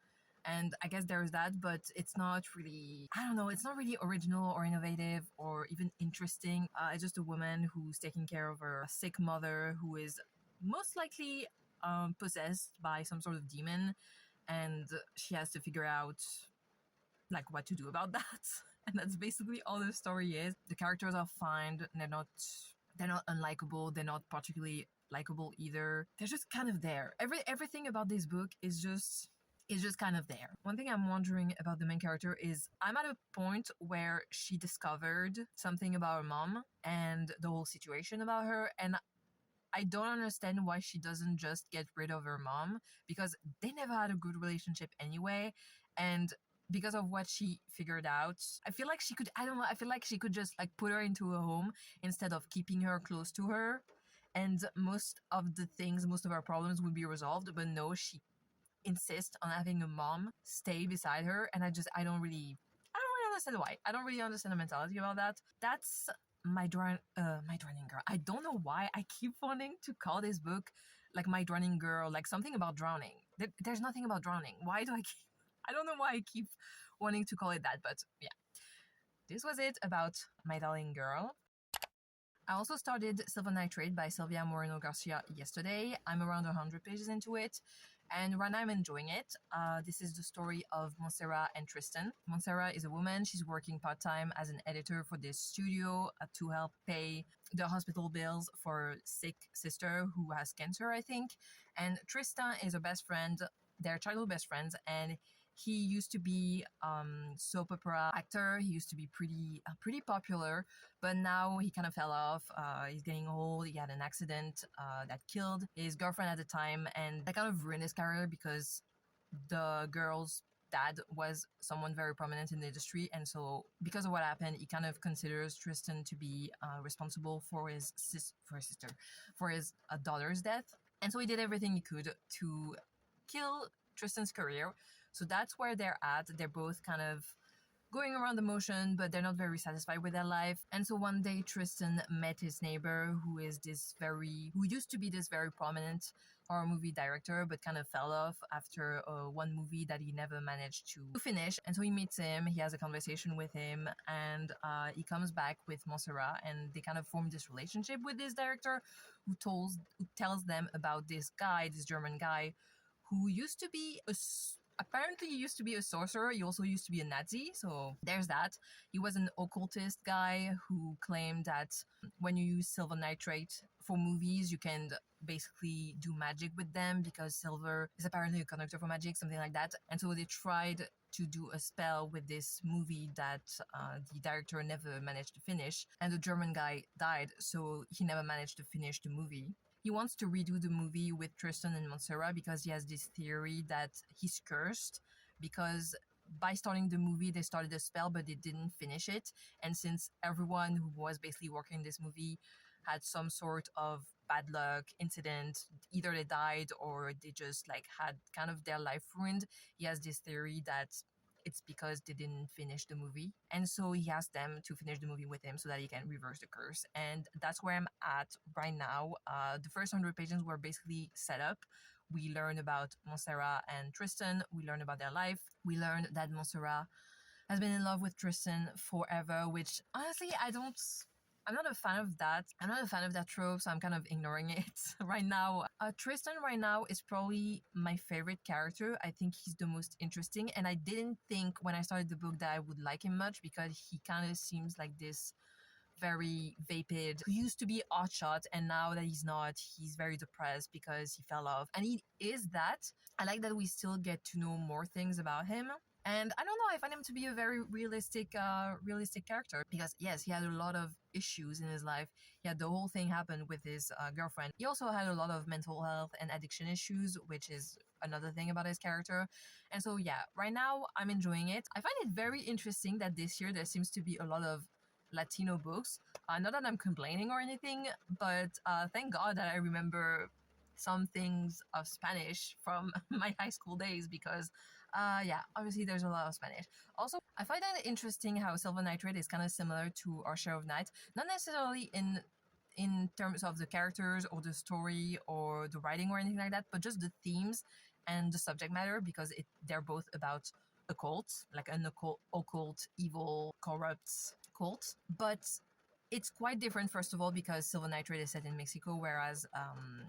Speaker 2: And I guess there's that, but it's not really, I don't know, it's not really original or innovative or even interesting. It's just a woman who's taking care of her sick mother who is most likely possessed by some sort of demon, and she has to figure out like what to do about that. And that's basically all the story is. The characters are fine. They're not unlikable. They're not particularly likable either. They're just kind of there. Everything about this book is just kind of there. One thing I'm wondering about the main character is I'm at a point where she discovered something about her mom and the whole situation about her, and I don't understand why she doesn't just get rid of her mom, because they never had a good relationship anyway. And because of what she figured out, I feel like she could, I don't know, I feel like she could just like put her into a home instead of keeping her close to her. And most of her problems would be resolved. But no, she insists on having a mom stay beside her. And I don't really understand why. I don't really understand the mentality about that. That's my drowning girl. I don't know why I keep wanting to call this book like My Drowning Girl, like something about drowning. There's nothing about drowning. Why do I don't know why I keep wanting to call it that, but yeah. This was it about My Darling Girl. I also started Silver Nitrate by Sylvia Moreno Garcia yesterday. I'm around 100 pages into it, and right now I'm enjoying it. This is the story of Montserrat and Tristan. Montserrat is a woman. She's working part-time as an editor for this studio to help pay the hospital bills for her sick sister who has cancer, I think. And Tristan is her best friend. They're childhood best friends, and he used to be soap opera actor. He used to be pretty popular, but now he kind of fell off. He's getting old. He had an accident that killed his girlfriend at the time, and that kind of ruined his career because the girl's dad was someone very prominent in the industry, and so because of what happened, he kind of considers Tristan to be responsible for his daughter's death, and so he did everything he could to kill Tristan's career. So that's where they're at. They're both kind of going around the motion, but they're not very satisfied with their life. And so one day Tristan met his neighbor, who used to be this very prominent horror movie director, but kind of fell off after one movie that he never managed to finish. And so he meets him, he has a conversation with him, and he comes back with Montserrat, and they kind of form this relationship with this director who tells them about this German guy, who used to be apparently he used to be a sorcerer. He also used to be a Nazi. So there's that. He was an occultist guy who claimed that when you use silver nitrate for movies, you can basically do magic with them because silver is apparently a conductor for magic, something like that. And so they tried to do a spell with this movie that the director never managed to finish. And the German guy died, so he never managed to finish the movie. He wants to redo the movie with Tristan and Montserrat because he has this theory that he's cursed because by starting the movie, they started a spell, but they didn't finish it. And since everyone who was basically working this movie had some sort of bad luck incident, either they died or they just like had kind of their life ruined, he has this theory that it's because they didn't finish the movie. And so he asked them to finish the movie with him so that he can reverse the curse. And that's where I'm at right now. The first 100 pages were basically set up. We learned about Montserrat and Tristan. We learned about their life. We learned that Montserrat has been in love with Tristan forever, which honestly, I'm not a fan of that. I'm not a fan of that trope, so I'm kind of ignoring it right now. Tristan right now is probably my favorite character. I think he's the most interesting, and I didn't think when I started the book that I would like him much because he kind of seems like this very vapid who used to be hotshot, and now that he's not, he's very depressed because he fell off, and he is that. I like that we still get to know more things about him. And I don't know, I find him to be a very realistic character because yes, he had a lot of issues in his life. He had the whole thing happen with his girlfriend. He also had a lot of mental health and addiction issues, which is another thing about his character. And so yeah, right now I'm enjoying it. I find it very interesting that this year there seems to be a lot of Latino books. Not that I'm complaining or anything, but thank God that I remember some things of Spanish from my high school days because Yeah, obviously there's a lot of Spanish. Also, I find that interesting how Silver Nitrate is kind of similar to Our Share of Night, not necessarily in terms of the characters or the story or the writing or anything like that, but just the themes and the subject matter, because they're both about a cult, like an occult, evil, corrupt cult. But it's quite different, first of all, because Silver Nitrate is set in Mexico, whereas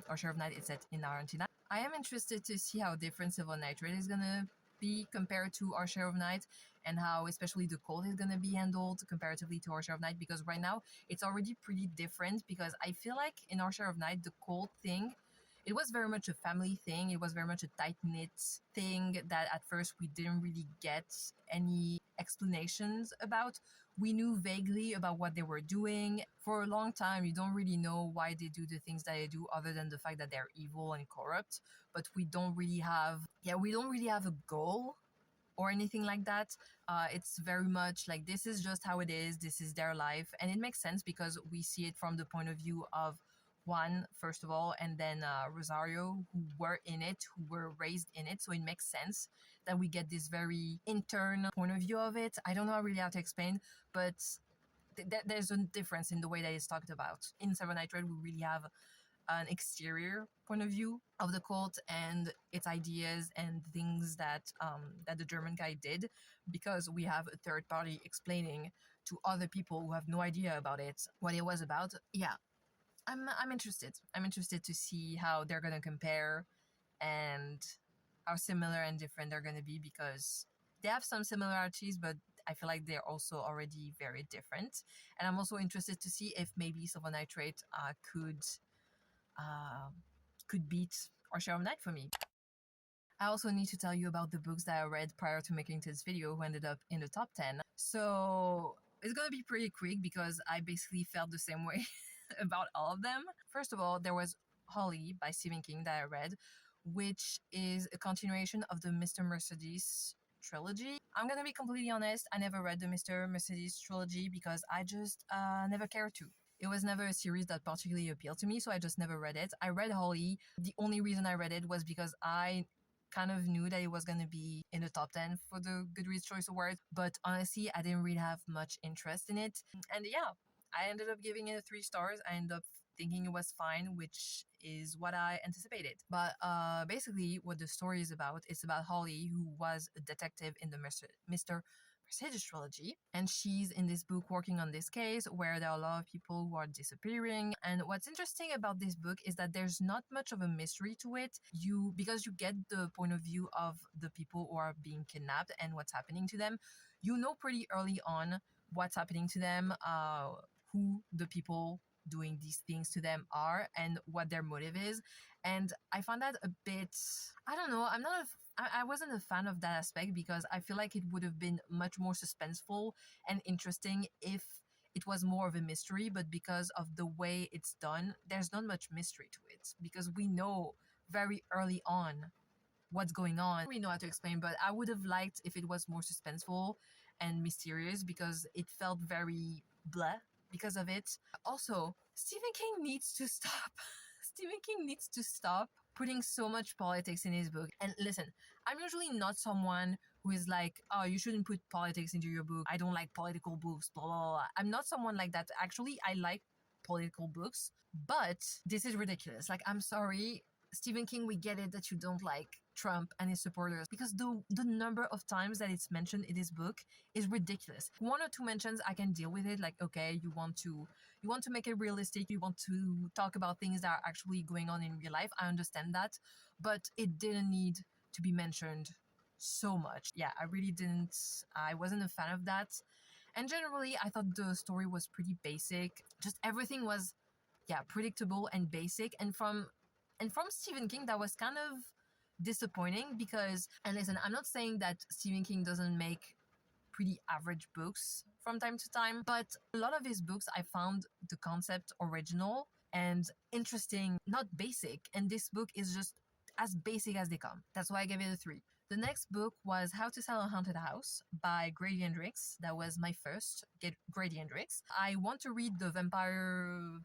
Speaker 2: Our Share of Night is set in Argentina. I am interested to see how different Silver Nitrate is gonna be compared to Our Share of Night, and how especially the cult is gonna be handled comparatively to Our Share of Night, because right now it's already pretty different, because I feel like in Our Share of Night, the cult thing, it was very much a family thing. It was very much a tight-knit thing that at first we didn't really get any explanations about. We knew vaguely about what they were doing. For a long time, you don't really know why they do the things that they do, other than the fact that they're evil and corrupt. But we don't really have a goal or anything like that. It's very much like, this is just how it is. This is their life. And it makes sense because we see it from the point of view of Juan, first of all, and then Rosario, who were in it, who were raised in it. So it makes sense that we get this very intern point of view of it. I don't know really how to explain, but there's a difference in the way that it's talked about. In Seven Night Red, we really have an exterior point of view of the cult and its ideas and things that that the German guy did, because we have a third party explaining to other people who have no idea about it what it was about. Yeah, I'm interested. I'm interested to see how they're gonna compare and how similar and different they're gonna be, because they have some similarities, but I feel like they're also already very different. And I'm also interested to see if maybe Silver Nitrate could beat Our Share of Night for me. I also need to tell you about the books that I read prior to making this video who ended up in the top 10. So it's gonna be pretty quick because I basically felt the same way about all of them. First of all, there was Holly by Stephen King that I read, which is a continuation of the Mr. Mercedes trilogy. I'm gonna be completely honest, I never read the Mr. Mercedes trilogy because I just never cared to. It was never a series that particularly appealed to me, so I just never read it. I read Holly. The only reason I read it was because I kind of knew that it was going to be in the top 10 for the Goodreads Choice Awards, but honestly, I didn't really have much interest in it. And yeah, I ended up giving it 3 stars. I ended up thinking it was fine, which is what I anticipated. But basically, what the story is about, it's about Holly, who was a detective in the Mr. Mercedes trilogy, and she's in this book working on this case where there are a lot of people who are disappearing. And what's interesting about this book is that there's not much of a mystery to it. Because you get the point of view of the people who are being kidnapped and what's happening to them, you know pretty early on what's happening to them, who the people doing these things to them are, and what their motive is. And I found that a bit, I don't know, I wasn't a fan of that aspect, because I feel like it would have been much more suspenseful and interesting if it was more of a mystery. But because of the way it's done, there's not much mystery to it, because we know very early on what's going on. We know how to explain, but I would have liked if it was more suspenseful and mysterious, because it felt very blah because of it. Also, Stephen King needs to stop. Stephen King needs to stop putting so much politics in his book. And listen, I'm usually not someone who is like, oh, you shouldn't put politics into your book. I don't like political books, blah, blah, blah. I'm not someone like that. Actually, I like political books, but this is ridiculous. Like, I'm sorry, Stephen King, we get it that you don't like Trump and his supporters, because the number of times that it's mentioned in his book is ridiculous. 1 or 2 mentions, I can deal with it. Like, okay, you want to make it realistic, you want to talk about things that are actually going on in real life. I understand that, but it didn't need to be mentioned so much. Yeah, I wasn't a fan of that. And generally, I thought the story was pretty basic. Just everything was, yeah, predictable and basic. And from Stephen King, that was kind of disappointing, because, and listen, I'm not saying that Stephen King doesn't make pretty average books from time to time, but a lot of his books, I found the concept original and interesting, not basic. And this book is just as basic as they come. That's why I gave it a 3. The next book was How to Sell a Haunted House by Grady Hendrix. That was my first Grady Hendrix. I want to read the vampire,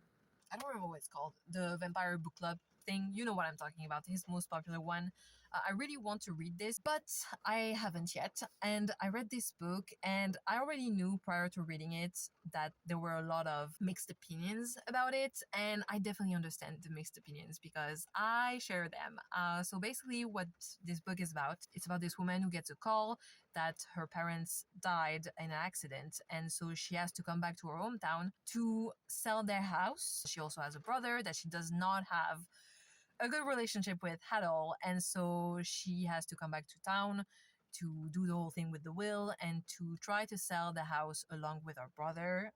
Speaker 2: I don't remember what it's called, the Vampire Book Club thing. You know what I'm talking about, his most popular one. I really want to read this, but I haven't yet. And I read this book, and I already knew prior to reading it that there were a lot of mixed opinions about it. And I definitely understand the mixed opinions because I share them. So basically, what this book is about, it's about this woman who gets a call that her parents died in an accident. And so she has to come back to her hometown to sell their house. She also has a brother that she does not have a good relationship with at all, and so she has to come back to town to do the whole thing with the will and to try to sell the house along with her brother.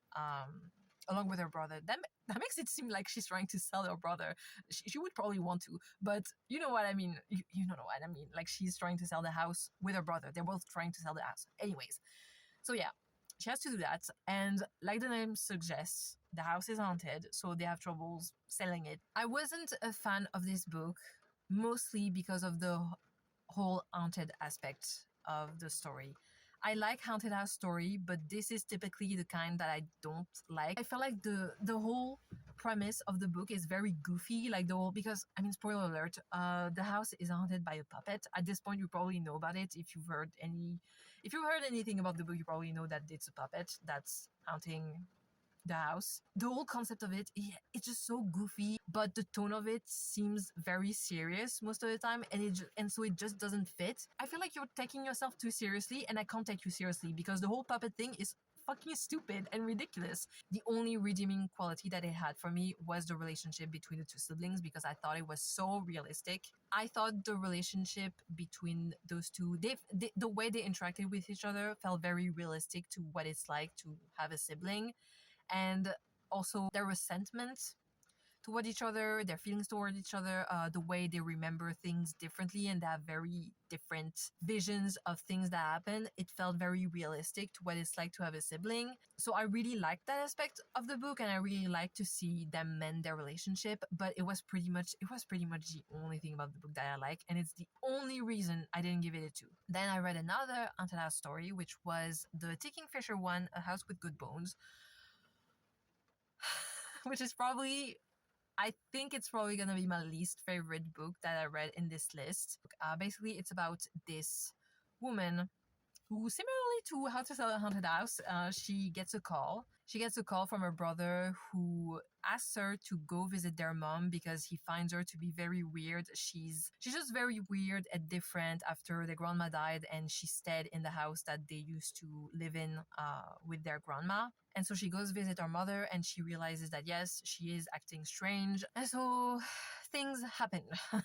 Speaker 2: That makes it seem like she's trying to sell her brother. She would probably want to, but you know what I mean. You know what I mean. Like, she's trying to sell the house with her brother. They're both trying to sell the house. Anyways, so yeah, she has to do that, and like the name suggests, the house is haunted, so they have troubles selling it. I wasn't a fan of this book, mostly because of the whole haunted aspect of the story. I like haunted house story, but this is typically the kind that I don't like. I feel like the whole premise of the book is very goofy, like the whole, because I mean, spoiler alert, the house is haunted by a puppet. At this point, you probably know about it. If you've heard anything about the book, you probably know that it's a puppet that's haunting the house. The whole concept of it, it's just so goofy, but the tone of it seems very serious most of the time, and so it just doesn't fit. I feel like you're taking yourself too seriously, and I can't take you seriously because the whole puppet thing is fucking stupid and ridiculous. The only redeeming quality that it had for me was the relationship between the two siblings, because I thought it was so realistic. I thought the relationship between those two, the way they interacted with each other felt very realistic to what it's like to have a sibling. And also their resentment toward each other, their feelings toward each other, the way they remember things differently and they have very different visions of things that happen. It felt very realistic to what it's like to have a sibling. So I really liked that aspect of the book, and I really liked to see them mend their relationship. But it was pretty much the only thing about the book that I like, and it's the only reason I didn't give it a 2. Then I read another haunted house story, which was the Ticking Fisher one, A House with Good Bones, which is probably, I think it's probably gonna be my least favorite book that I read in this list. Basically, it's about this woman who, similarly to How to Sell a Haunted House, she gets a call. She gets a call from her brother who asks her to go visit their mom because he finds her to be very weird. She's just very weird and different after their grandma died, and she stayed in the house that they used to live in with their grandma. And so she goes visit her mother, and she realizes that yes, she is acting strange. And so things happen,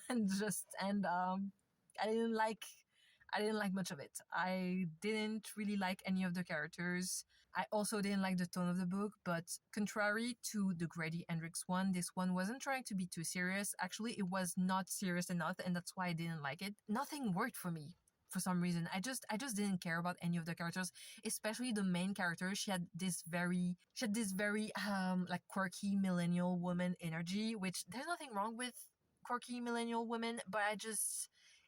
Speaker 2: and I didn't like much of it. I didn't really like any of the characters. I also didn't like the tone of the book, but contrary to the Grady Hendrix one, this one wasn't trying to be too serious. Actually, it was not serious enough, and that's why I didn't like it. Nothing worked for me for some reason. I just didn't care about any of the characters, especially the main character. She had this very like quirky millennial woman energy, which there's nothing wrong with quirky millennial women, but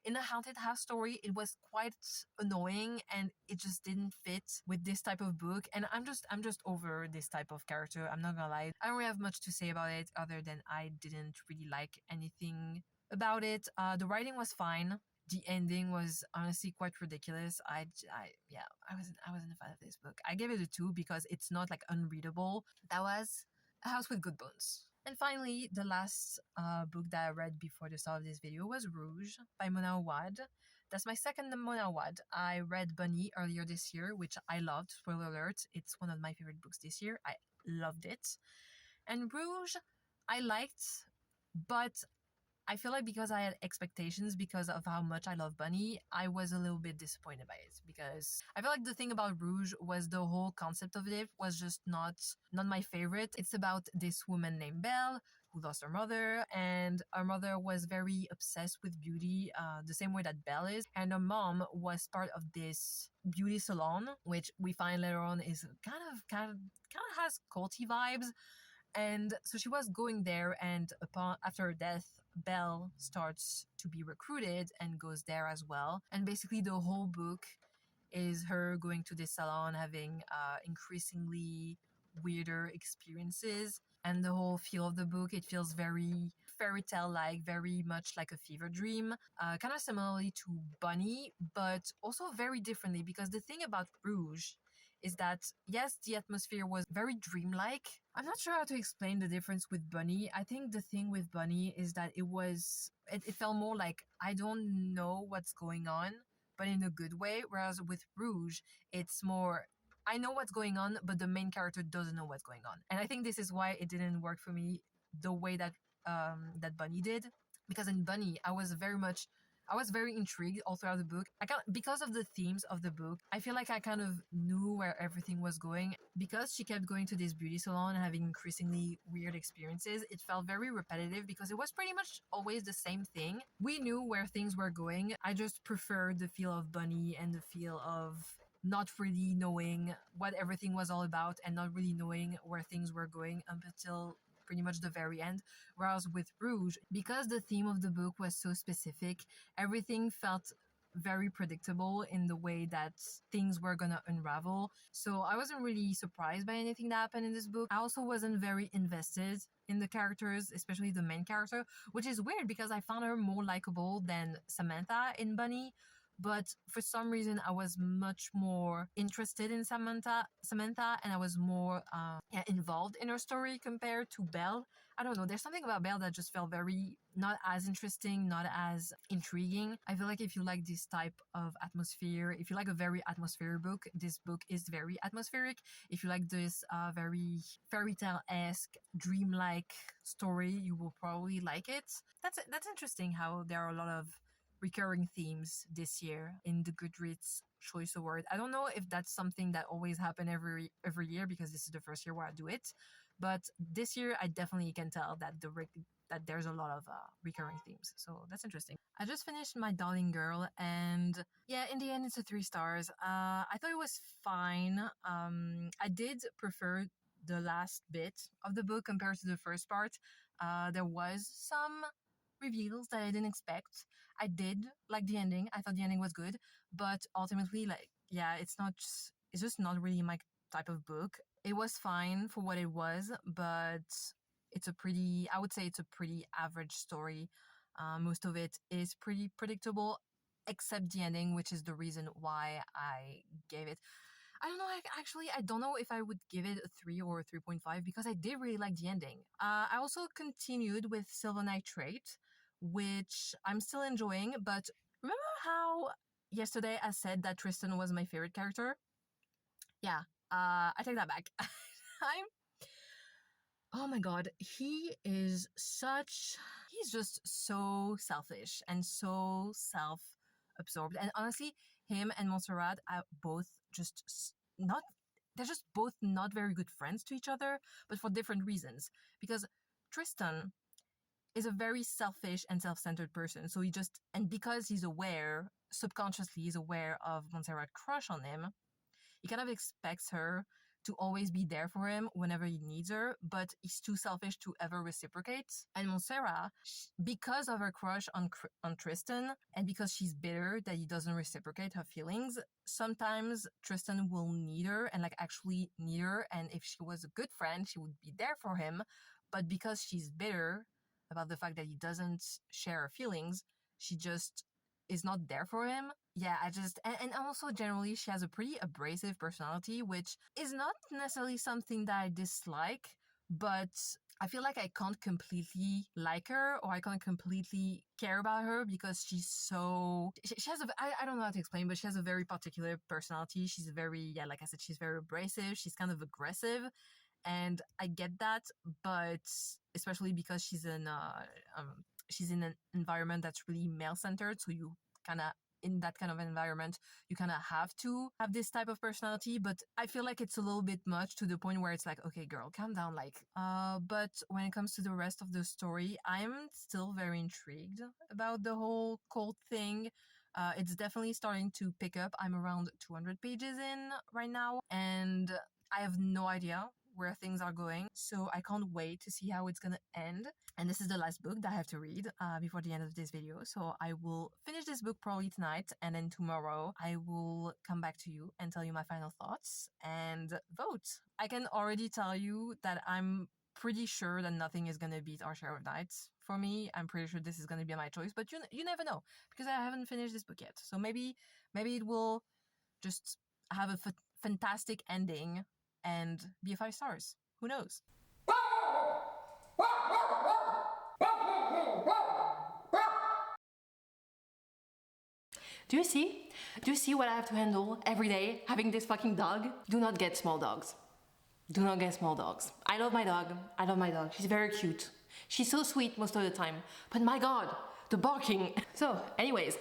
Speaker 2: in a haunted house story, it was quite annoying, and it just didn't fit with this type of book. And I'm just over this type of character. I'm not gonna lie. I don't really have much to say about it other than I didn't really like anything about it. The writing was fine. The ending was honestly quite ridiculous. I wasn't a fan of this book. I gave it a 2 because it's not like unreadable. That was A House with Good Bones. And finally, the last book that I read before the start of this video was Rouge by Mona Awad. That's my second Mona Awad. I read Bunny earlier this year, which I loved. Spoiler alert, it's one of my favorite books this year. I loved it. And Rouge, I liked, but I feel like because I had expectations because of how much I love Bunny, I was a little bit disappointed by it, because I feel like the thing about Rouge was the whole concept of it was just not my favorite. It's about this woman named Belle who lost her mother, and her mother was very obsessed with beauty, the same way that Belle is, and her mom was part of this beauty salon, which we find later on is kind of has culty vibes. And so she was going there, and after her death, Belle starts to be recruited and goes there as well. And basically the whole book is her going to this salon, having increasingly weirder experiences. And the whole feel of the book, it feels very fairy tale-like, very much like a fever dream, kind of similarly to Bunny, but also very differently, because the thing about Rouge is that, yes, the atmosphere was very dreamlike. I'm not sure how to explain the difference with Bunny. I think the thing with Bunny is that it felt more like I don't know what's going on, but in a good way. Whereas with Rouge, it's more, I know what's going on, but the main character doesn't know what's going on. And I think this is why it didn't work for me the way that that Bunny did. Because in Bunny, I was very intrigued all throughout the book. Because of the themes of the book, I feel like I kind of knew where everything was going. Because she kept going to this beauty salon and having increasingly weird experiences, it felt very repetitive because it was pretty much always the same thing. We knew where things were going. I just preferred the feel of Bunny and the feel of not really knowing what everything was all about and not really knowing where things were going up until pretty much the very end. Whereas with Rouge, because the theme of the book was so specific, everything felt very predictable in the way that things were gonna unravel. So I wasn't really surprised by anything that happened in this book. I also wasn't very invested in the characters, especially the main character, which is weird because I found her more likable than Samantha in Bunny. But for some reason, I was much more interested in Samantha, and I was more involved in her story compared to Belle. I don't know. There's something about Belle that just felt very not as interesting, not as intriguing. I feel like if you like this type of atmosphere, if you like a very atmospheric book, this book is very atmospheric. If you like this very fairy tale-esque, dreamlike story, you will probably like it. That's interesting how there are a lot of recurring themes this year in the Goodreads Choice Award. I don't know if that's something that always happen every year because this is the first year where I do it, but this year I definitely can tell that that there's a lot of recurring themes. So that's interesting. I just finished My Darling Girl, and yeah, in the end it's a 3 stars. I thought it was fine. I did prefer the last bit of the book compared to the first part. There was some reveals that I didn't expect. I did like the ending. I thought the ending was good, but ultimately, like, yeah, it's just not really my type of book. It was fine for what it was, but I would say it's a pretty average story. Most of it is pretty predictable, except the ending, which is the reason why I gave it. I don't know. Actually, I don't know if I would give it a 3 or a 3.5 because I did really like the ending. I also continued with Silver Nitrate, which I'm still enjoying. But remember how yesterday I said that Tristan was my favorite character? Yeah, I take that back. Oh my god, he's just so selfish and so self-absorbed. And honestly, him and Montserrat are both just not, they're just both not very good friends to each other, but for different reasons. Because Tristan is a very selfish and self-centered person. So and because he's aware, subconsciously he's aware of Montserrat's crush on him, he kind of expects her to always be there for him whenever he needs her, but he's too selfish to ever reciprocate. And Montserrat, because of her crush on Tristan, and because she's bitter that he doesn't reciprocate her feelings, sometimes Tristan will need her and like actually need her, and if she was a good friend, she would be there for him. But because she's bitter about the fact that he doesn't share her feelings, she just is not there for him. Yeah, and also generally she has a pretty abrasive personality, which is not necessarily something that I dislike, but I feel like I can't completely like her or I can't completely care about her because she's so, she has I don't know how to explain, but she has a very particular personality. She's very, yeah, like I said, she's very abrasive. She's kind of aggressive. And I get that, but especially because she's in an environment that's really male-centered, so you kind of, in that kind of environment, you kind of have to have this type of personality. But I feel like it's a little bit much to the point where it's like, okay, girl, calm down. But when it comes to the rest of the story, I'm still very intrigued about the whole cult thing. It's definitely starting to pick up. I'm around 200 pages in right now, and I have no idea where things are going. So I can't wait to see how it's gonna end. And this is the last book that I have to read before the end of this video. So I will finish this book probably tonight, and then tomorrow I will come back to you and tell you my final thoughts and vote. I can already tell you that I'm pretty sure that nothing is gonna beat Our Share of Nights for me. I'm pretty sure this is gonna be my choice, but you never know because I haven't finished this book yet. So maybe it will just have a fantastic ending and be 5 stars. Who knows?
Speaker 1: Do you see? Do you see what I have to handle every day having this fucking dog? Do not get small dogs. Do not get small dogs. I love my dog. I love my dog. She's very cute. She's so sweet most of the time. But my God, the barking. So, anyways,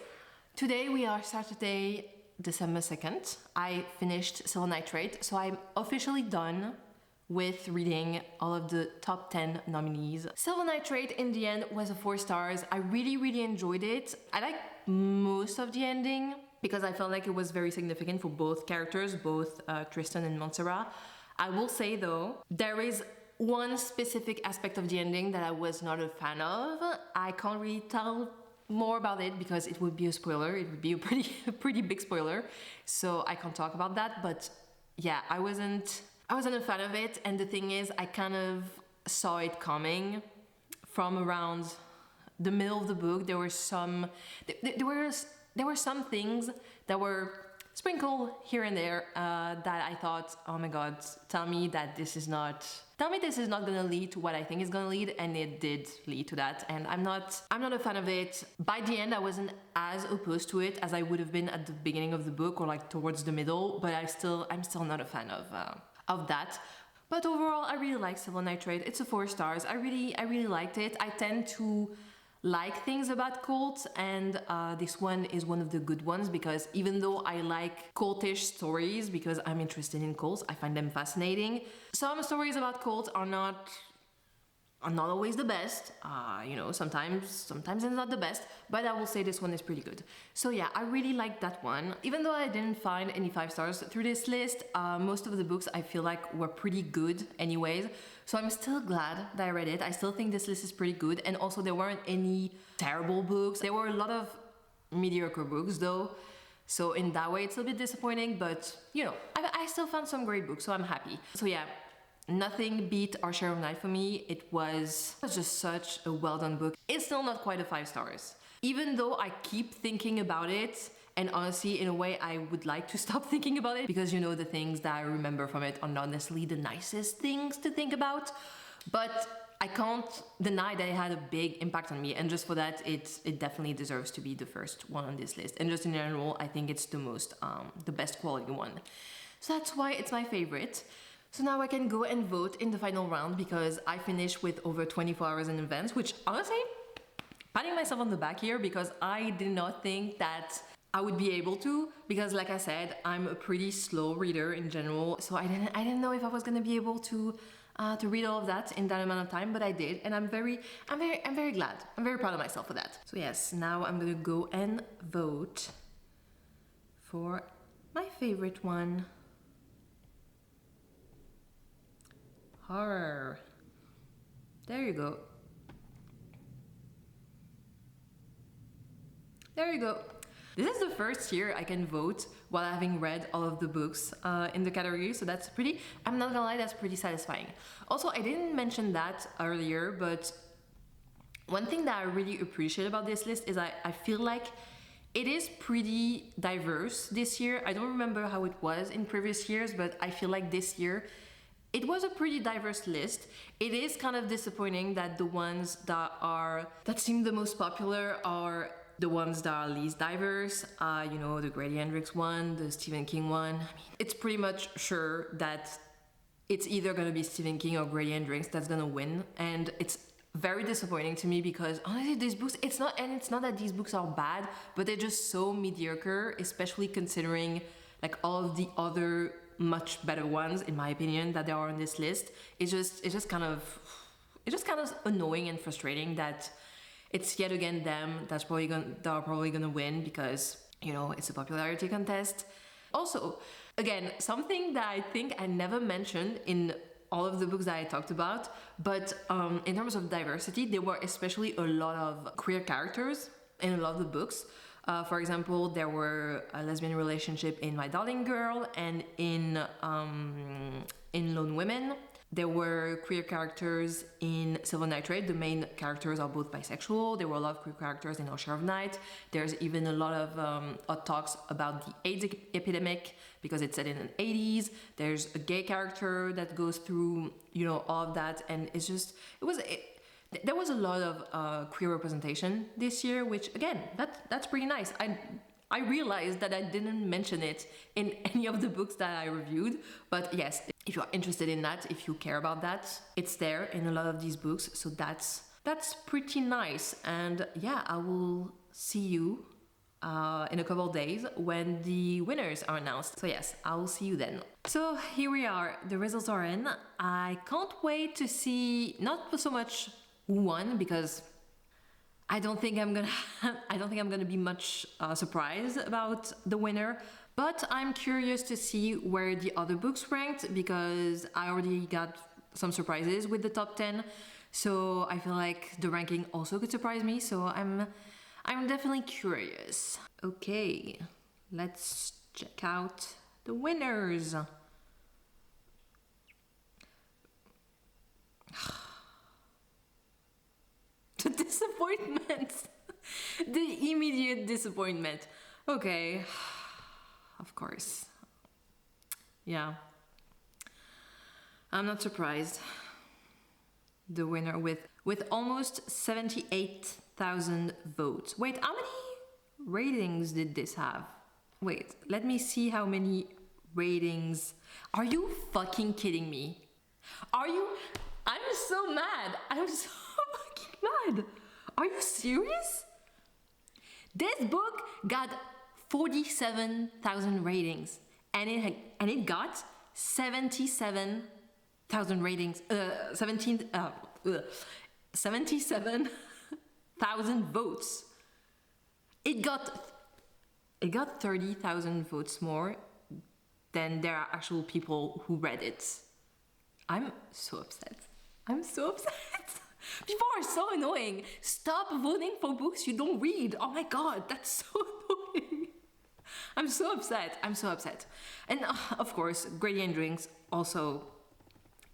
Speaker 1: today we are Saturday, December 2nd. I finished Silver Nitrate, so I'm officially done with reading all of the top 10 nominees. Silver Nitrate in the end was a 4 stars. I really enjoyed it. I like most of the ending because I felt like it was very significant for both characters, both Tristan and Montserrat. I will say though, there is one specific aspect of the ending that I was not a fan of. I can't really tell more about it because it would be a spoiler. It would be a pretty big spoiler. So I can't talk about that, but yeah, I wasn't a fan of it. And the thing is, I kind of saw it coming from around the middle of the book. There were some things that were sprinkled here and there that I thought, oh my God, tell me this is not gonna lead to what I think is gonna lead, and it did lead to that. And I'm not a fan of it. By the end, I wasn't as opposed to it as I would have been at the beginning of the book or like towards the middle, but I'm still not a fan of that. But overall, I really like Silver Nitrate. It's a 4 stars. I really liked it. I tend to like things about cults, and this one is one of the good ones because even though I like cultish stories because I'm interested in cults, I find them fascinating. Some stories about cults are not always the best. Sometimes it's not the best, but I will say this one is pretty good. So yeah, I really like that one. Even though I didn't find any 5 stars through this list, most of the books I feel like were pretty good anyways. So I'm still glad that I read it. I still think this list is pretty good. And also there weren't any terrible books. There were a lot of mediocre books though. So in that way, it's a bit disappointing, but I still found some great books, so I'm happy. So yeah, nothing beat Our Share of Night for me. It was just such a well done book. It's still not quite a 5 stars. Even though I keep thinking about it, and honestly, in a way, I would like to stop thinking about it because the things that I remember from it are not necessarily the nicest things to think about. But I can't deny that it had a big impact on me, and just for that, it definitely deserves to be the first one on this list. And just in general, I think it's the best quality one. So that's why it's my favorite. So now I can go and vote in the final round because I finished with over 24 hours in advance, which honestly, patting myself on the back here because I did not think that I would be able to, because like I said, I'm a pretty slow reader in general. So I didn't know if I was gonna be able to read all of that in that amount of time, but I did, and I'm very glad. I'm very proud of myself for that. So yes, now I'm gonna go and vote for my favorite one. Horror. There you go. There you go. This is the first year I can vote while having read all of the books in the category, so that's I'm not gonna lie, that's pretty satisfying. Also, I didn't mention that earlier, but one thing that I really appreciate about this list is I feel like it is pretty diverse this year. I don't remember how it was in previous years, but I feel like this year it was a pretty diverse list. It is kind of disappointing that the ones that seem the most popular are the ones that are least diverse. The Grady Hendrix one, the Stephen King one. I mean, it's pretty much sure that it's either gonna be Stephen King or Grady Hendrix that's gonna win, and it's very disappointing to me because honestly, these books, it's not that these books are bad, but they're just so mediocre, especially considering like all of the other much better ones, in my opinion, that there are on this list. It's just kind of annoying and frustrating that it's yet again them that are probably gonna win because it's a popularity contest. Also, again, something that I think I never mentioned in all of the books that I talked about, but in terms of diversity, there were especially a lot of queer characters in a lot of the books. For example, there were a lesbian relationship in My Darling Girl and in Lone Women. There were queer characters in Silver Nitrate. The main characters are both bisexual. There were a lot of queer characters in Our Share of Night. There's even a lot of odd talks about the AIDS epidemic because it's set in the 80s. There's a gay character that goes through, all of that. And there was a lot of queer representation this year, which again, that's pretty nice. I realized that I didn't mention it in any of the books that I reviewed, but yes, if you are interested in that, if you care about that, it's there in a lot of these books, so that's pretty nice. And yeah, I will see you in a couple of days when the winners are announced. So yes, I will see you then. So here we are, the results are in. I can't wait to see, not so much who won, because I don't think I'm gonna be much surprised about the winner, but I'm curious to see where the other books ranked because I already got some surprises with the top 10. So I feel like the ranking also could surprise me. So I'm definitely curious. Okay, let's check out the winners. The disappointment. The immediate disappointment. Okay. Of course. Yeah. I'm not surprised. The winner with almost 78,000 votes. Wait, how many ratings did this have? Wait, let me see how many ratings. Are you fucking kidding me? I'm so mad. I'm so mad. Are you serious? This book got 47,000 ratings and it got 77,000 ratings. 77,000 votes. It got 30,000 votes more than there are actual people who read it. I'm so upset. People are so annoying. Stop voting for books you don't read. Oh my god, that's so annoying. I'm so upset. And of course, Gradient Drinks also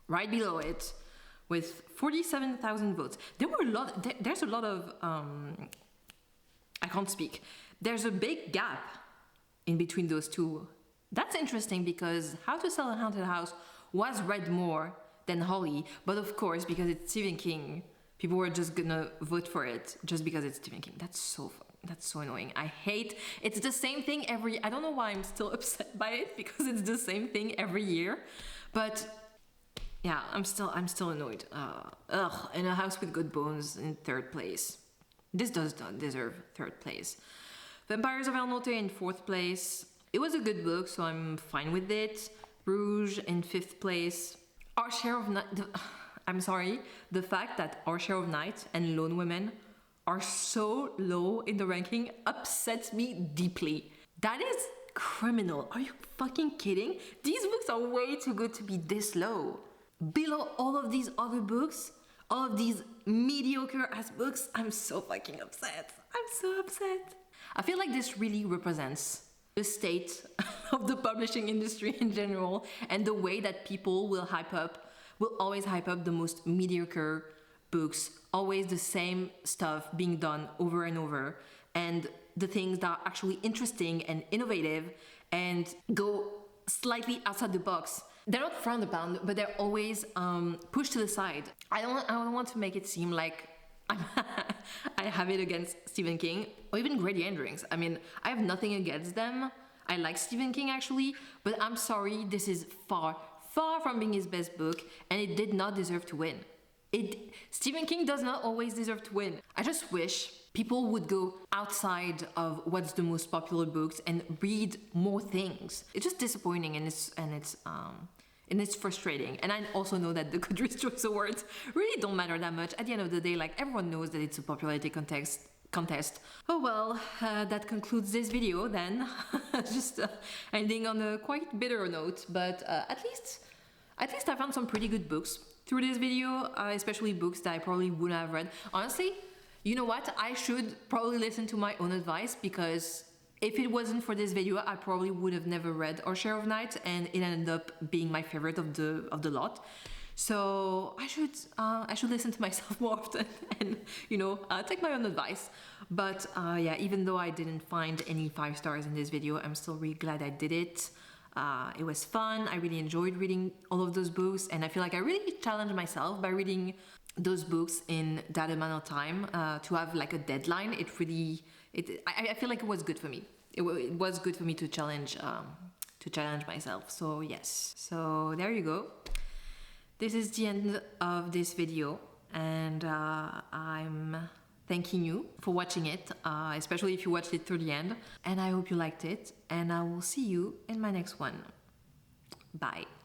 Speaker 1: right below it with 47,000 votes. There's a lot of I can't speak. There's a big gap in between those two. That's interesting because How to Sell a Haunted House was read more than Holly, but of course, because it's Stephen King, people were just gonna vote for it just because it's Stephen King. That's so annoying. It's the same thing I don't know why I'm still upset by it because it's the same thing every year, but yeah, I'm still annoyed. In A House with Good Bones in 3rd place. This does not deserve 3rd place. Vampires of El Norte in 4th place. It was a good book, so I'm fine with it. Rouge in 5th place. Our Share of Night. I'm sorry. The fact that Our Share of Night and Lone Women are so low in the ranking upsets me deeply. That is criminal. Are you fucking kidding? These books are way too good to be this low. Below all of these other books, all of these mediocre ass books, I'm so fucking upset. I feel like this really represents the state of the publishing industry in general and the way that people will always hype up the most mediocre books, always the same stuff being done over and over, and the things that are actually interesting and innovative and go slightly outside the box. They're not frowned upon, but they're always pushed to the side. I don't want to make it seem like I have it against Stephen King or even Gradient Drinks. I mean, I have nothing against them. I like Stephen King actually, but I'm sorry, this is far from being his best book, and it did not deserve to win. Stephen King does not always deserve to win. I just wish people would go outside of what's the most popular books and read more things. It's just disappointing and it's frustrating. And I also know that the Goodreads Choice Awards really don't matter that much. At the end of the day, like, everyone knows that it's a popularity contest. Oh well, that concludes this video then. Just ending on a quite bitter note, but at least I found some pretty good books through this video, especially books that I probably wouldn't have read. Honestly, you know what? I should probably listen to my own advice, because if it wasn't for this video, I probably would have never read Our Share of Night, and it ended up being my favorite of the lot. So I should listen to myself more often and take my own advice. But yeah, even though I didn't find any 5 stars in this video, I'm still really glad I did it. It was fun. I really enjoyed reading all of those books, and I feel like I really challenged myself by reading those books in that amount of time to have like a deadline. I feel like it was good for me. It was good for me to challenge myself. So yes. So there you go. This is the end of this video, and I'm thanking you for watching it, especially if you watched it through the end. And I hope you liked it, and I will see you in my next one. Bye.